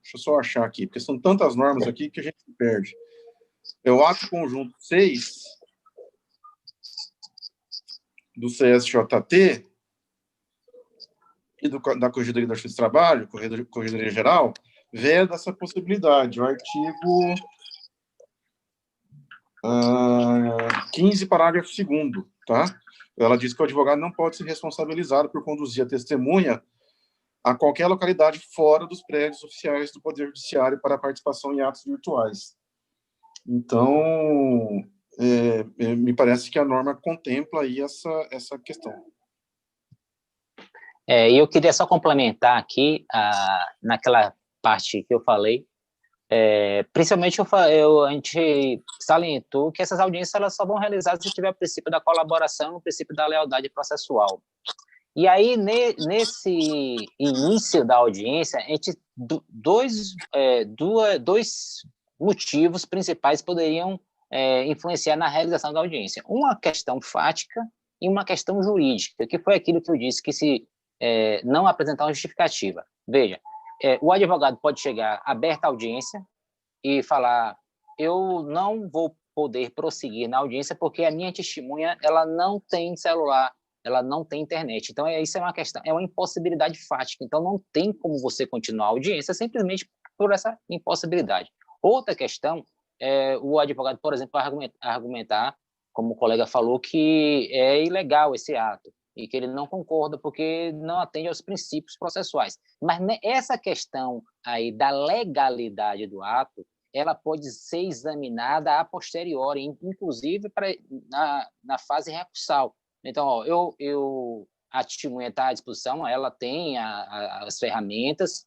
deixa eu só achar aqui, porque são tantas normas aqui que a gente se perde. É o ato conjunto 6 do CSJT e da Corregedoria da Justiça do Trabalho, Corregedoria Geral, veda essa possibilidade. O artigo 15, parágrafo 2º, tá? Ela diz que o advogado não pode ser responsabilizado por conduzir a testemunha a qualquer localidade fora dos prédios oficiais do Poder Judiciário para participação em atos virtuais. Então, me parece que a norma contempla aí essa questão. E eu queria só complementar aqui, naquela parte que eu falei, principalmente a gente salientou que essas audiências elas só vão realizar se tiver o princípio da colaboração e o princípio da lealdade processual. E aí, nesse início da audiência, a gente, dois motivos principais poderiam influenciar na realização da audiência. Uma questão fática e uma questão jurídica, que foi aquilo que eu disse, que se não apresentar uma justificativa. Veja, o advogado pode chegar aberta à audiência e falar: eu não vou poder prosseguir na audiência porque a minha testemunha ela não tem celular, ela não tem internet. Então, isso é uma questão, é uma impossibilidade fática. Então, não tem como você continuar a audiência simplesmente por essa impossibilidade. Outra questão é o advogado, por exemplo, argumentar, como o colega falou, que é ilegal esse ato e que ele não concorda porque não atende aos princípios processuais. Mas essa questão aí da legalidade do ato, ela pode ser examinada a posteriori, inclusive na fase recursal. Então, ó, a testemunha está à disposição, ela tem as ferramentas,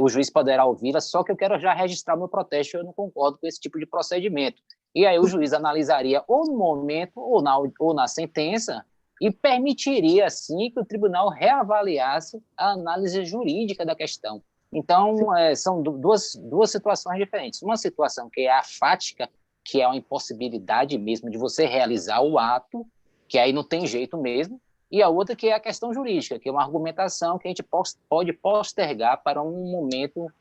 o juiz poderá ouvi-la, só que eu quero já registrar o meu protesto, eu não concordo com esse tipo de procedimento. E aí o juiz analisaria ou no momento ou na sentença e permitiria, assim, que o tribunal reavaliasse a análise jurídica da questão. Então, são duas situações diferentes. Uma situação que é a fática, que é uma impossibilidade mesmo de você realizar o ato, que aí não tem jeito mesmo, e a outra que é a questão jurídica, que é uma argumentação que a gente pode postergar para um momento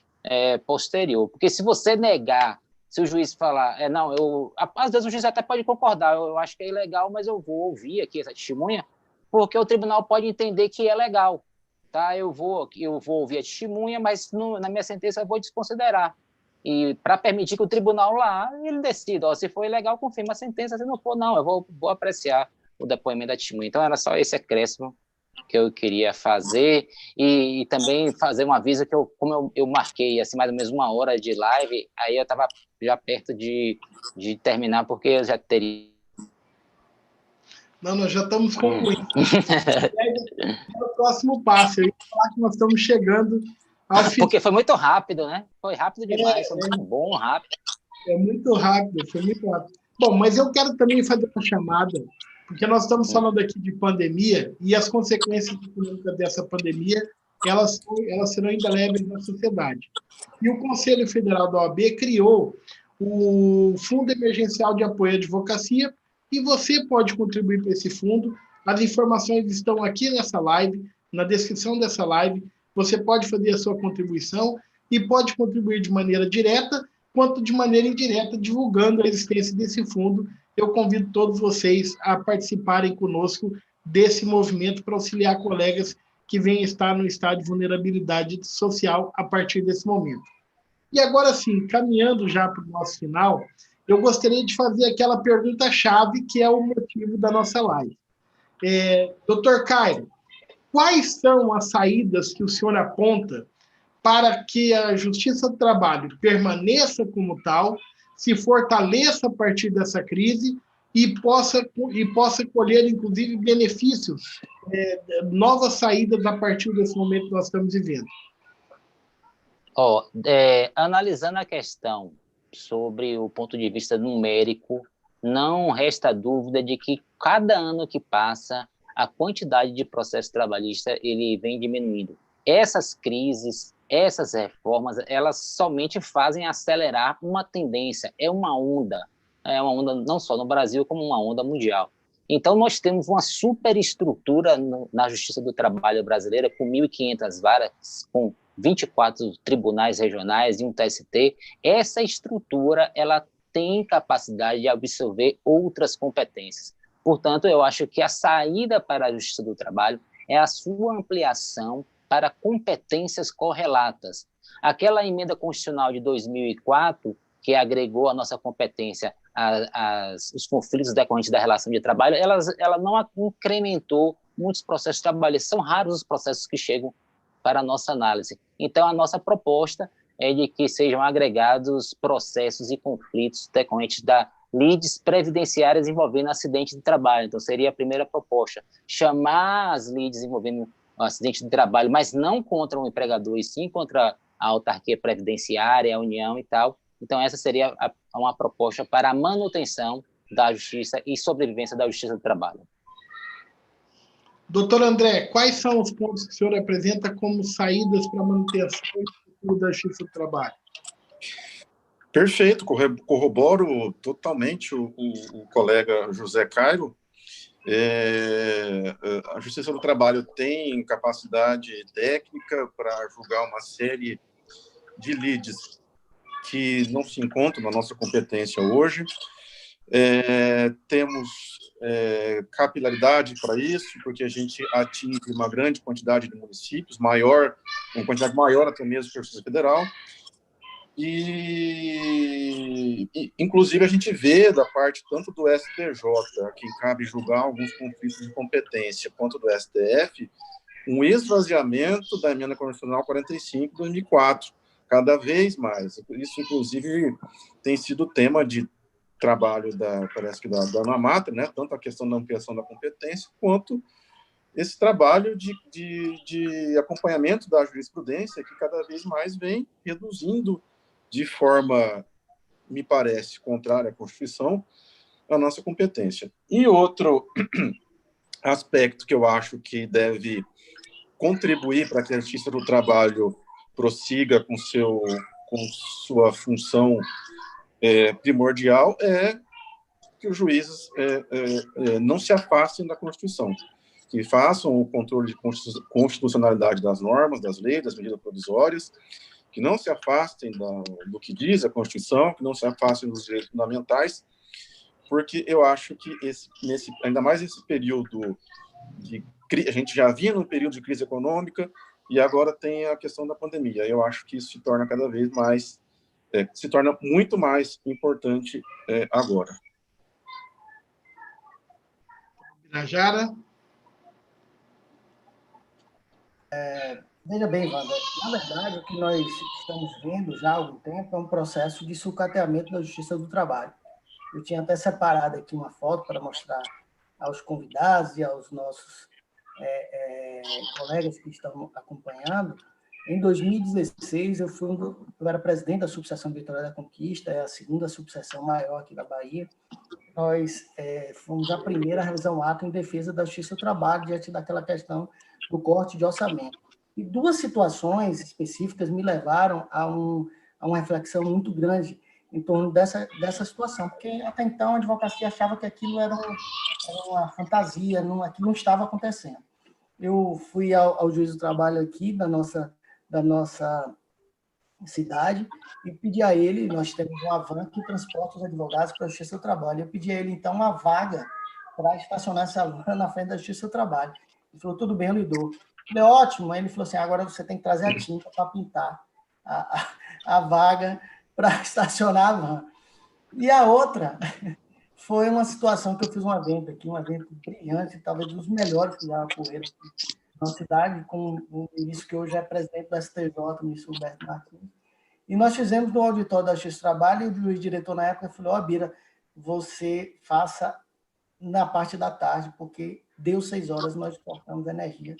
posterior. Porque se você negar, se o juiz falar, às vezes o juiz até pode concordar, eu acho que é ilegal, mas eu vou ouvir aqui essa testemunha, porque o tribunal pode entender que é legal. Tá? Eu vou ouvir a testemunha, mas na minha sentença eu vou desconsiderar. E para permitir que o tribunal lá, ele decida, se for ilegal, confirma a sentença, se não for, não, eu vou apreciar o depoimento da testemunha. Então, era só esse acréscimo que eu queria fazer e também fazer um aviso que como eu marquei assim, mais ou menos 1 hora de live, aí eu estava já perto de terminar, porque eu já teria... Não, nós já estamos concluindo. O próximo passo, eu ia falar que nós estamos chegando ao final. Porque foi muito rápido, né? Foi rápido demais, foi muito bom, rápido. Foi muito rápido. Bom, mas eu quero também fazer uma chamada, porque nós estamos falando aqui de pandemia e as consequências econômicas dessa pandemia, elas serão indeléveis na sociedade. E o Conselho Federal da OAB criou o Fundo Emergencial de Apoio à Advocacia, e você pode contribuir para esse fundo. As informações estão aqui nessa live, na descrição dessa live. Você pode fazer a sua contribuição e pode contribuir de maneira direta, quanto de maneira indireta, divulgando a existência desse fundo. Eu convido todos vocês a participarem conosco desse movimento para auxiliar colegas que venham estar no estado de vulnerabilidade social a partir desse momento. E agora sim, caminhando já para o nosso final, eu gostaria de fazer aquela pergunta-chave que é o motivo da nossa live. Dr. Cairo, quais são as saídas que o senhor aponta para que a Justiça do Trabalho permaneça como tal, se fortaleça a partir dessa crise e possa colher, inclusive, benefícios, novas saídas a partir desse momento que nós estamos vivendo? Analisando a questão sobre o ponto de vista numérico, não resta dúvida de que cada ano que passa, a quantidade de processo trabalhista ele vem diminuindo. Essas crises, essas reformas, elas somente fazem acelerar uma tendência, é uma onda não só no Brasil, como uma onda mundial. Então, nós temos uma superestrutura na Justiça do Trabalho brasileira, com 1.500 varas, com 24 tribunais regionais e um TST. Essa estrutura ela tem capacidade de absorver outras competências. Portanto, eu acho que a saída para a Justiça do Trabalho é a sua ampliação para competências correlatas. Aquela emenda constitucional de 2004, que agregou a nossa competência os conflitos decorrentes da relação de trabalho, ela não incrementou muitos processos trabalhistas. São raros os processos que chegam para a nossa análise. Então, a nossa proposta é de que sejam agregados processos e conflitos decorrentes da lides previdenciárias envolvendo acidente de trabalho. Então, seria a primeira proposta, chamar as lides envolvendo acidente de trabalho, mas não contra o empregador, e sim contra a autarquia previdenciária, a União e tal. Então, essa seria uma proposta para a manutenção da justiça e sobrevivência da Justiça do Trabalho. Doutor André, quais são os pontos que o senhor apresenta como saídas para a manutenção e futuro da Justiça do Trabalho? Perfeito, corroboro totalmente o colega José Cairo. A Justiça do Trabalho tem capacidade técnica para julgar uma série de lides que não se encontram na nossa competência hoje. Temos capilaridade para isso, porque a gente atinge uma grande quantidade de municípios, uma quantidade maior até mesmo que a Justiça Federal. E, inclusive, a gente vê da parte tanto do STJ, a quem cabe julgar alguns conflitos de competência, quanto do STF, um esvaziamento da emenda constitucional 45 de 2004, cada vez mais. Isso, inclusive, tem sido tema de trabalho parece que da Ana Mata, né? Tanto a questão da ampliação da competência, quanto esse trabalho de acompanhamento da jurisprudência, que cada vez mais vem reduzindo de forma, me parece, contrária à Constituição, a nossa competência. E outro aspecto que eu acho que deve contribuir para que a Justiça do Trabalho prossiga com sua função primordial é que os juízes não se afastem da Constituição, que façam o controle de constitucionalidade das normas, das leis, das medidas provisórias, que não se afastem do que diz a Constituição, que não se afastem dos direitos fundamentais, porque eu acho que ainda mais nesse período a gente já vinha num período de crise econômica e agora tem a questão da pandemia. Eu acho que isso se torna cada vez mais, se torna muito mais importante agora. Birajara? Veja bem, Wanda, na verdade, o que nós estamos vendo já há algum tempo é um processo de sucateamento da Justiça do Trabalho. Eu tinha até separado aqui uma foto para mostrar aos convidados e aos nossos colegas que estão acompanhando. Em 2016, eu era presidente da subseção Vitória da Conquista, é a segunda subseção maior aqui da Bahia. Nós fomos a primeira a realizar um ato em defesa da Justiça do Trabalho diante daquela questão do corte de orçamento. E duas situações específicas me levaram a uma reflexão muito grande em torno dessa situação, porque até então a advocacia achava que aquilo era uma fantasia, aquilo não estava acontecendo. Eu fui ao juiz do trabalho aqui da nossa cidade e pedi a ele, nós temos uma van que transporta os advogados para a Justiça do Trabalho, eu pedi a ele, então, uma vaga para estacionar essa van na frente da Justiça do Trabalho. Ele falou, tudo bem, eu lhe dou. Eu falei, ótimo. Aí ele falou assim, agora você tem que trazer a tinta para pintar a vaga para estacionar a van. E a outra foi uma situação que eu fiz um evento aqui, um evento brilhante, talvez dos melhores que já ocorreram aqui na cidade, com o ministro que hoje é presidente do STJ, o ministro Humberto Martins. E nós fizemos no auditório da Justiça do Trabalho, e o juiz diretor na época falou, Bira, você faça na parte da tarde, porque deu 6 horas, nós cortamos a energia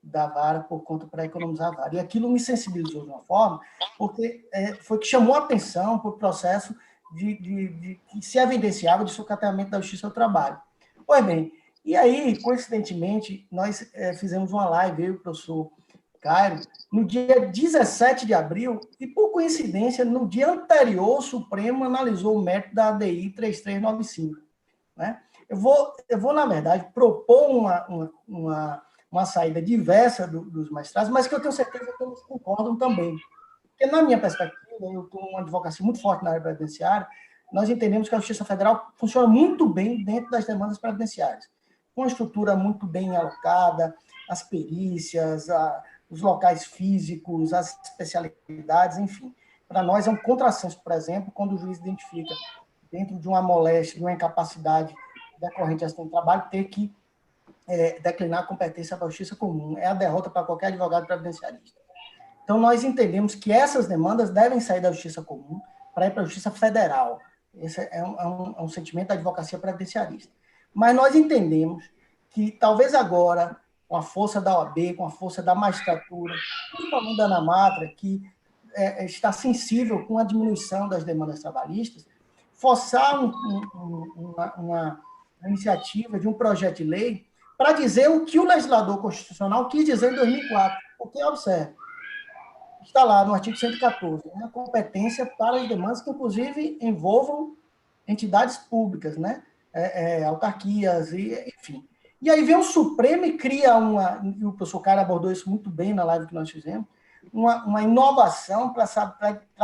da vara por conta para economizar a vara. E aquilo me sensibilizou de uma forma, porque foi que chamou a atenção para o processo que se evidenciava de sucateamento da Justiça do Trabalho. Pois bem, e aí, coincidentemente, nós fizemos uma live, eu e o professor Cairo, no dia 17 de abril, e por coincidência, no dia anterior, o Supremo analisou o mérito da ADI 3395. Né? Eu vou, na verdade, propor uma saída diversa dos magistrados, mas que eu tenho certeza que eles concordam também. Porque, na minha perspectiva, eu estou uma advocacia muito forte na área previdenciária, nós entendemos que a Justiça Federal funciona muito bem dentro das demandas previdenciárias, com uma estrutura muito bem alocada, as perícias, os locais físicos, as especialidades, enfim. Para nós é um contrassenso, por exemplo, quando o juiz identifica, dentro de uma moléstia, de uma incapacidade decorrente de acidente de trabalho, ter que declinar a competência da justiça comum. É a derrota para qualquer advogado previdenciarista. Então, nós entendemos que essas demandas devem sair da justiça comum para ir para a justiça federal. Esse é um sentimento da advocacia previdenciarista. Mas nós entendemos que, talvez agora, com a força da OAB, com a força da magistratura, principalmente da Ana Matra, que está sensível com a diminuição das demandas trabalhistas, forçar uma iniciativa de um projeto de lei para dizer o que o legislador constitucional quis dizer em 2004. Porque, observe, está lá no artigo 114, uma competência para as demandas que, inclusive, envolvam entidades públicas, né? Autarquias, enfim. E aí vem o Supremo e cria e o professor Caio abordou isso muito bem na live que nós fizemos, uma inovação para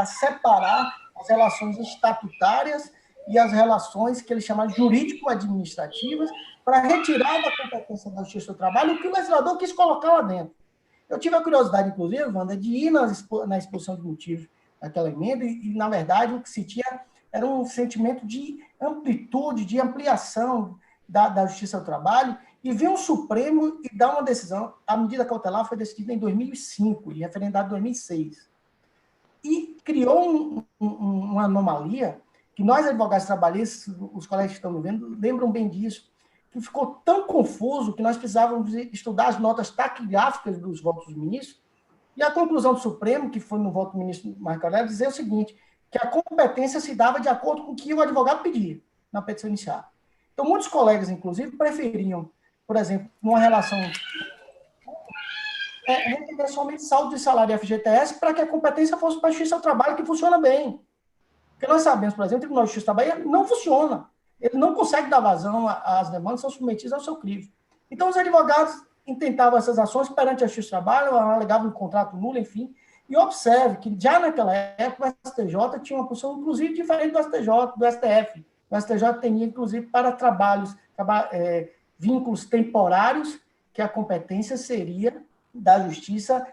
separar as relações estatutárias e as relações que ele chama jurídico-administrativas, para retirar da competência da Justiça do Trabalho o que o legislador quis colocar lá dentro. Eu tive a curiosidade, inclusive, Wanda, de ir na exposição de motivos daquela emenda e, na verdade, o que se tinha era um sentimento de amplitude, de ampliação da Justiça do Trabalho, e vem um Supremo e dá uma decisão. A medida cautelar foi decidida em 2005 e referendada em 2006. E criou uma anomalia que nós, advogados trabalhistas, os colegas que estão vendo, lembram bem disso, que ficou tão confuso que nós precisávamos estudar as notas taquigráficas dos votos dos ministros, e a conclusão do Supremo, que foi no voto do ministro Marco Aurélio, dizer o seguinte, que a competência se dava de acordo com o que o advogado pedia na petição inicial. Então, muitos colegas, inclusive, preferiam, por exemplo, numa relação receber somente saldo de salário e FGTS para que a competência fosse para a Justiça do Trabalho, que funciona bem. Porque nós sabemos, por exemplo, que o Tribunal de Justiça do Trabalho não funciona. Ele não consegue dar vazão às demandas, são submetidas ao seu crivo. Então, os advogados intentavam essas ações perante a Justiça do Trabalho, alegavam um contrato nulo, enfim. E observe que já naquela época o STJ tinha uma posição, inclusive, diferente do STJ, do STF. O STJ tinha, inclusive, para trabalhos, vínculos temporários, que a competência seria da Justiça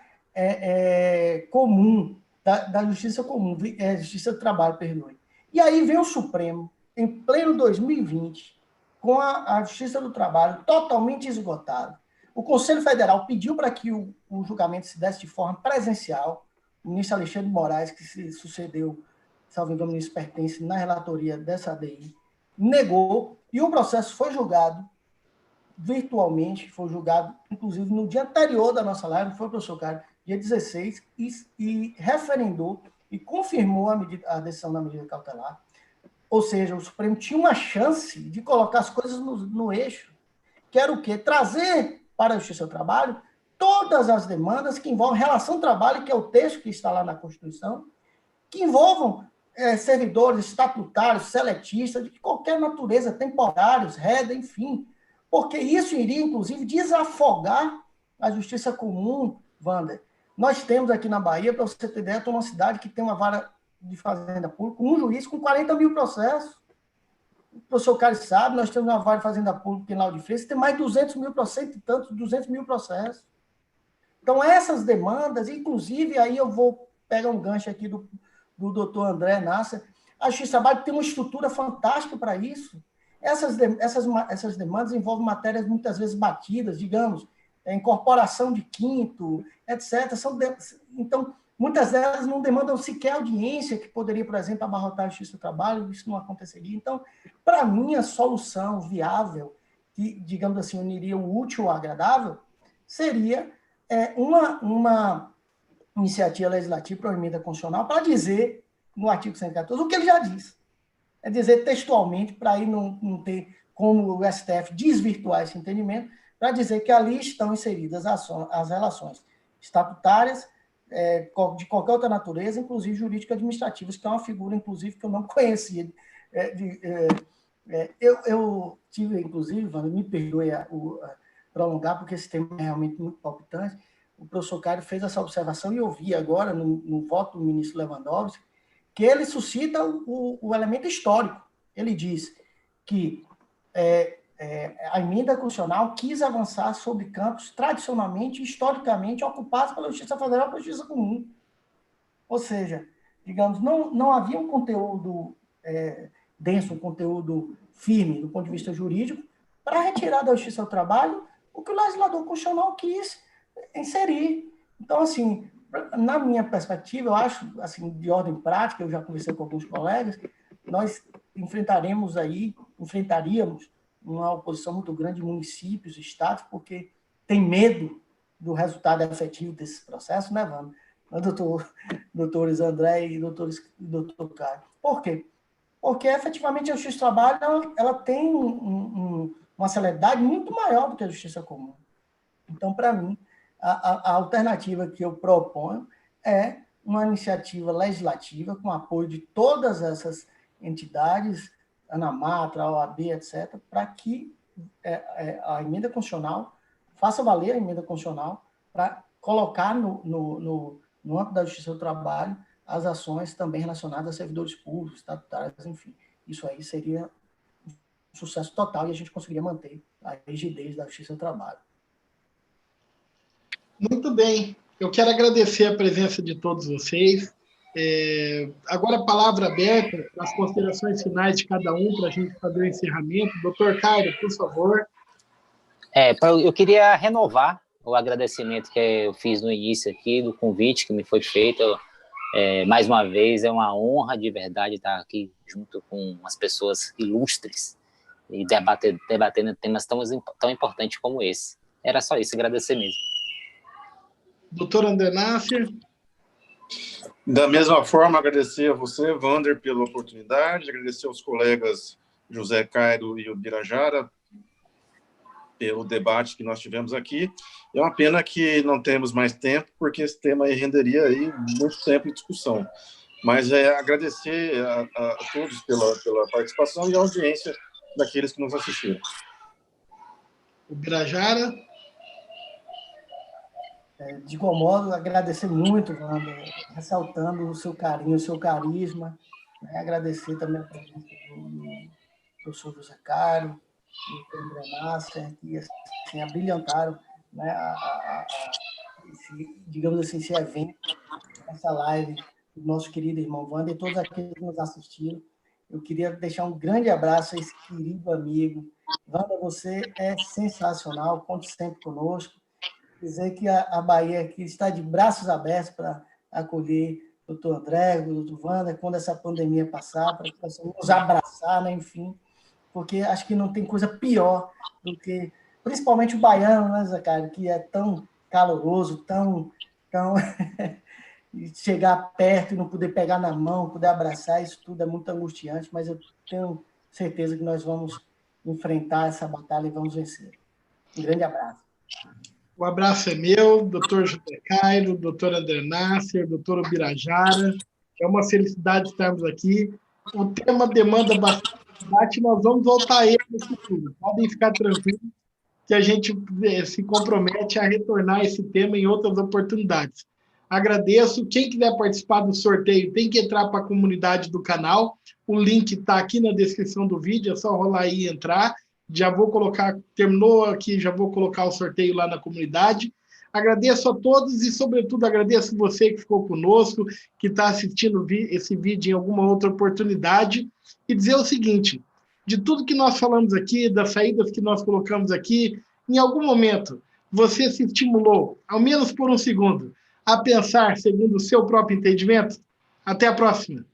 comum, da Justiça comum, Justiça do Trabalho, perdoe. E aí vem o Supremo, em pleno 2020, com a Justiça do Trabalho totalmente esgotada. O Conselho Federal pediu para que o julgamento se desse de forma presencial. O ministro Alexandre de Moraes, que se sucedeu, salvo engano, o ministro Pertence, na relatoria dessa ADI, negou, e o processo foi julgado virtualmente, foi julgado, inclusive, no dia anterior da nossa live, foi o professor Caio, dia 16, e referendou e confirmou a decisão da medida cautelar. Ou seja, o Supremo tinha uma chance de colocar as coisas no eixo, que era o quê? Trazer para a Justiça do Trabalho todas as demandas que envolvem relação trabalho, que é o texto que está lá na Constituição, que envolvam servidores estatutários, seletistas, de qualquer natureza, temporários, reda, enfim, porque isso iria, inclusive, desafogar a justiça comum, Wander. Nós temos aqui na Bahia, para você ter ideia, uma cidade que tem uma vara de fazenda pública, um juiz com 40 mil processos. O professor Caio sabe, nós temos uma vara de fazenda pública em Lauro de Freitas, tem mais de 200 mil processos, e tantos, 200 mil processos. Então, essas demandas, inclusive, aí eu vou pegar um gancho aqui do doutor André Nasser, a Justiça do Trabalho tem uma estrutura fantástica para isso. Essas demandas envolvem matérias muitas vezes batidas, digamos, incorporação de quinto, etc. Então, muitas delas não demandam sequer audiência, que poderia, por exemplo, abarrotar a Justiça do Trabalho, isso não aconteceria. Então, para mim, a solução viável, que, digamos assim, uniria o útil ao agradável, seria uma iniciativa legislativa para a emenda constitucional para dizer, no artigo 114, o que ele já disse. É dizer textualmente, para aí não ter como o STF desvirtuar esse entendimento, para dizer que ali estão inseridas as relações estatutárias, de qualquer outra natureza, inclusive jurídico-administrativas, que é uma figura, inclusive, que eu não conhecia. Eu tive, inclusive, me perdoe prolongar, porque esse tema é realmente muito palpitante. O professor Caio fez essa observação, e eu vi agora, no voto do ministro Lewandowski, que ele suscita o elemento histórico. Ele diz que a emenda constitucional quis avançar sobre campos tradicionalmente, historicamente, ocupados pela Justiça Federal e pela Justiça Comum. Ou seja, digamos, não havia um conteúdo denso, um conteúdo firme do ponto de vista jurídico, para retirar da Justiça do Trabalho o que o legislador constitucional quis inserir. Então, assim, na minha perspectiva, eu acho, assim, de ordem prática, eu já conversei com alguns colegas, nós enfrentaríamos uma oposição muito grande de municípios, estados, porque tem medo do resultado efetivo desse processo, né, Wanda? Doutores André e doutor Caio. Por quê? Porque, efetivamente, a Justiça do Trabalho ela tem uma celeridade muito maior do que a Justiça Comum. Então, para mim, a alternativa que eu proponho é uma iniciativa legislativa com apoio de todas essas entidades, ANAMATRA, OAB, etc., para que a emenda constitucional faça valer a emenda constitucional para colocar no âmbito da Justiça do Trabalho as ações também relacionadas a servidores públicos, estatutários, enfim. Isso aí seria um sucesso total e a gente conseguiria manter a rigidez da Justiça do Trabalho. Muito bem. Eu quero agradecer a presença de todos vocês. Agora a palavra aberta para as considerações finais de cada um, para a gente fazer o encerramento. Doutor Cairo, por favor. Eu queria renovar o agradecimento que eu fiz no início aqui, do convite que me foi feito. Mais uma vez, é uma honra de verdade estar aqui junto com as pessoas ilustres e debatendo temas tão importantes como esse. Era só isso, agradecer mesmo. Doutor André Nasser. Da mesma forma, agradecer a você, Wander, pela oportunidade, agradecer aos colegas José Cairo e Ubirajara pelo debate que nós tivemos aqui. É uma pena que não temos mais tempo, porque esse tema aí renderia aí muito tempo de discussão. Mas agradecer a todos pela participação e a audiência daqueles que nos assistiram. Ubirajara. De igual modo, agradecer muito, Wander, ressaltando o seu carinho, o seu carisma, né? Agradecer também a presença do professor José Cairo, do André Nasser, que assim, abrilhantaram, né, digamos assim, esse evento, essa live do nosso querido irmão Wander e todos aqueles que nos assistiram. Eu queria deixar um grande abraço a esse querido amigo. Wander, você é sensacional, conte sempre conosco. Dizer que a Bahia aqui está de braços abertos para acolher o doutor André, o doutor Wander, quando essa pandemia passar, para que possamos nos abraçar, né, enfim, porque acho que não tem coisa pior do que, principalmente o baiano, né, Zé Caio, que é tão caloroso, tão chegar perto e não poder pegar na mão, poder abraçar, isso tudo é muito angustiante, mas eu tenho certeza que nós vamos enfrentar essa batalha e vamos vencer. Um grande abraço. O abraço é meu, doutor José Cairo, doutor André Nasser, doutor Ubirajara. É uma felicidade estarmos aqui. O tema demanda bastante debate, nós vamos voltar a ele no futuro. Podem ficar tranquilos que a gente se compromete a retornar esse tema em outras oportunidades. Agradeço. Quem quiser participar do sorteio tem que entrar para a comunidade do canal. O link está aqui na descrição do vídeo, é só rolar aí e entrar. Já vou colocar, terminou aqui, já vou colocar o sorteio lá na comunidade. Agradeço a todos e, sobretudo, agradeço você que ficou conosco, que está assistindo esse vídeo em alguma outra oportunidade, e dizer o seguinte: de tudo que nós falamos aqui, das saídas que nós colocamos aqui, em algum momento você se estimulou, ao menos por um segundo, a pensar segundo o seu próprio entendimento? Até a próxima!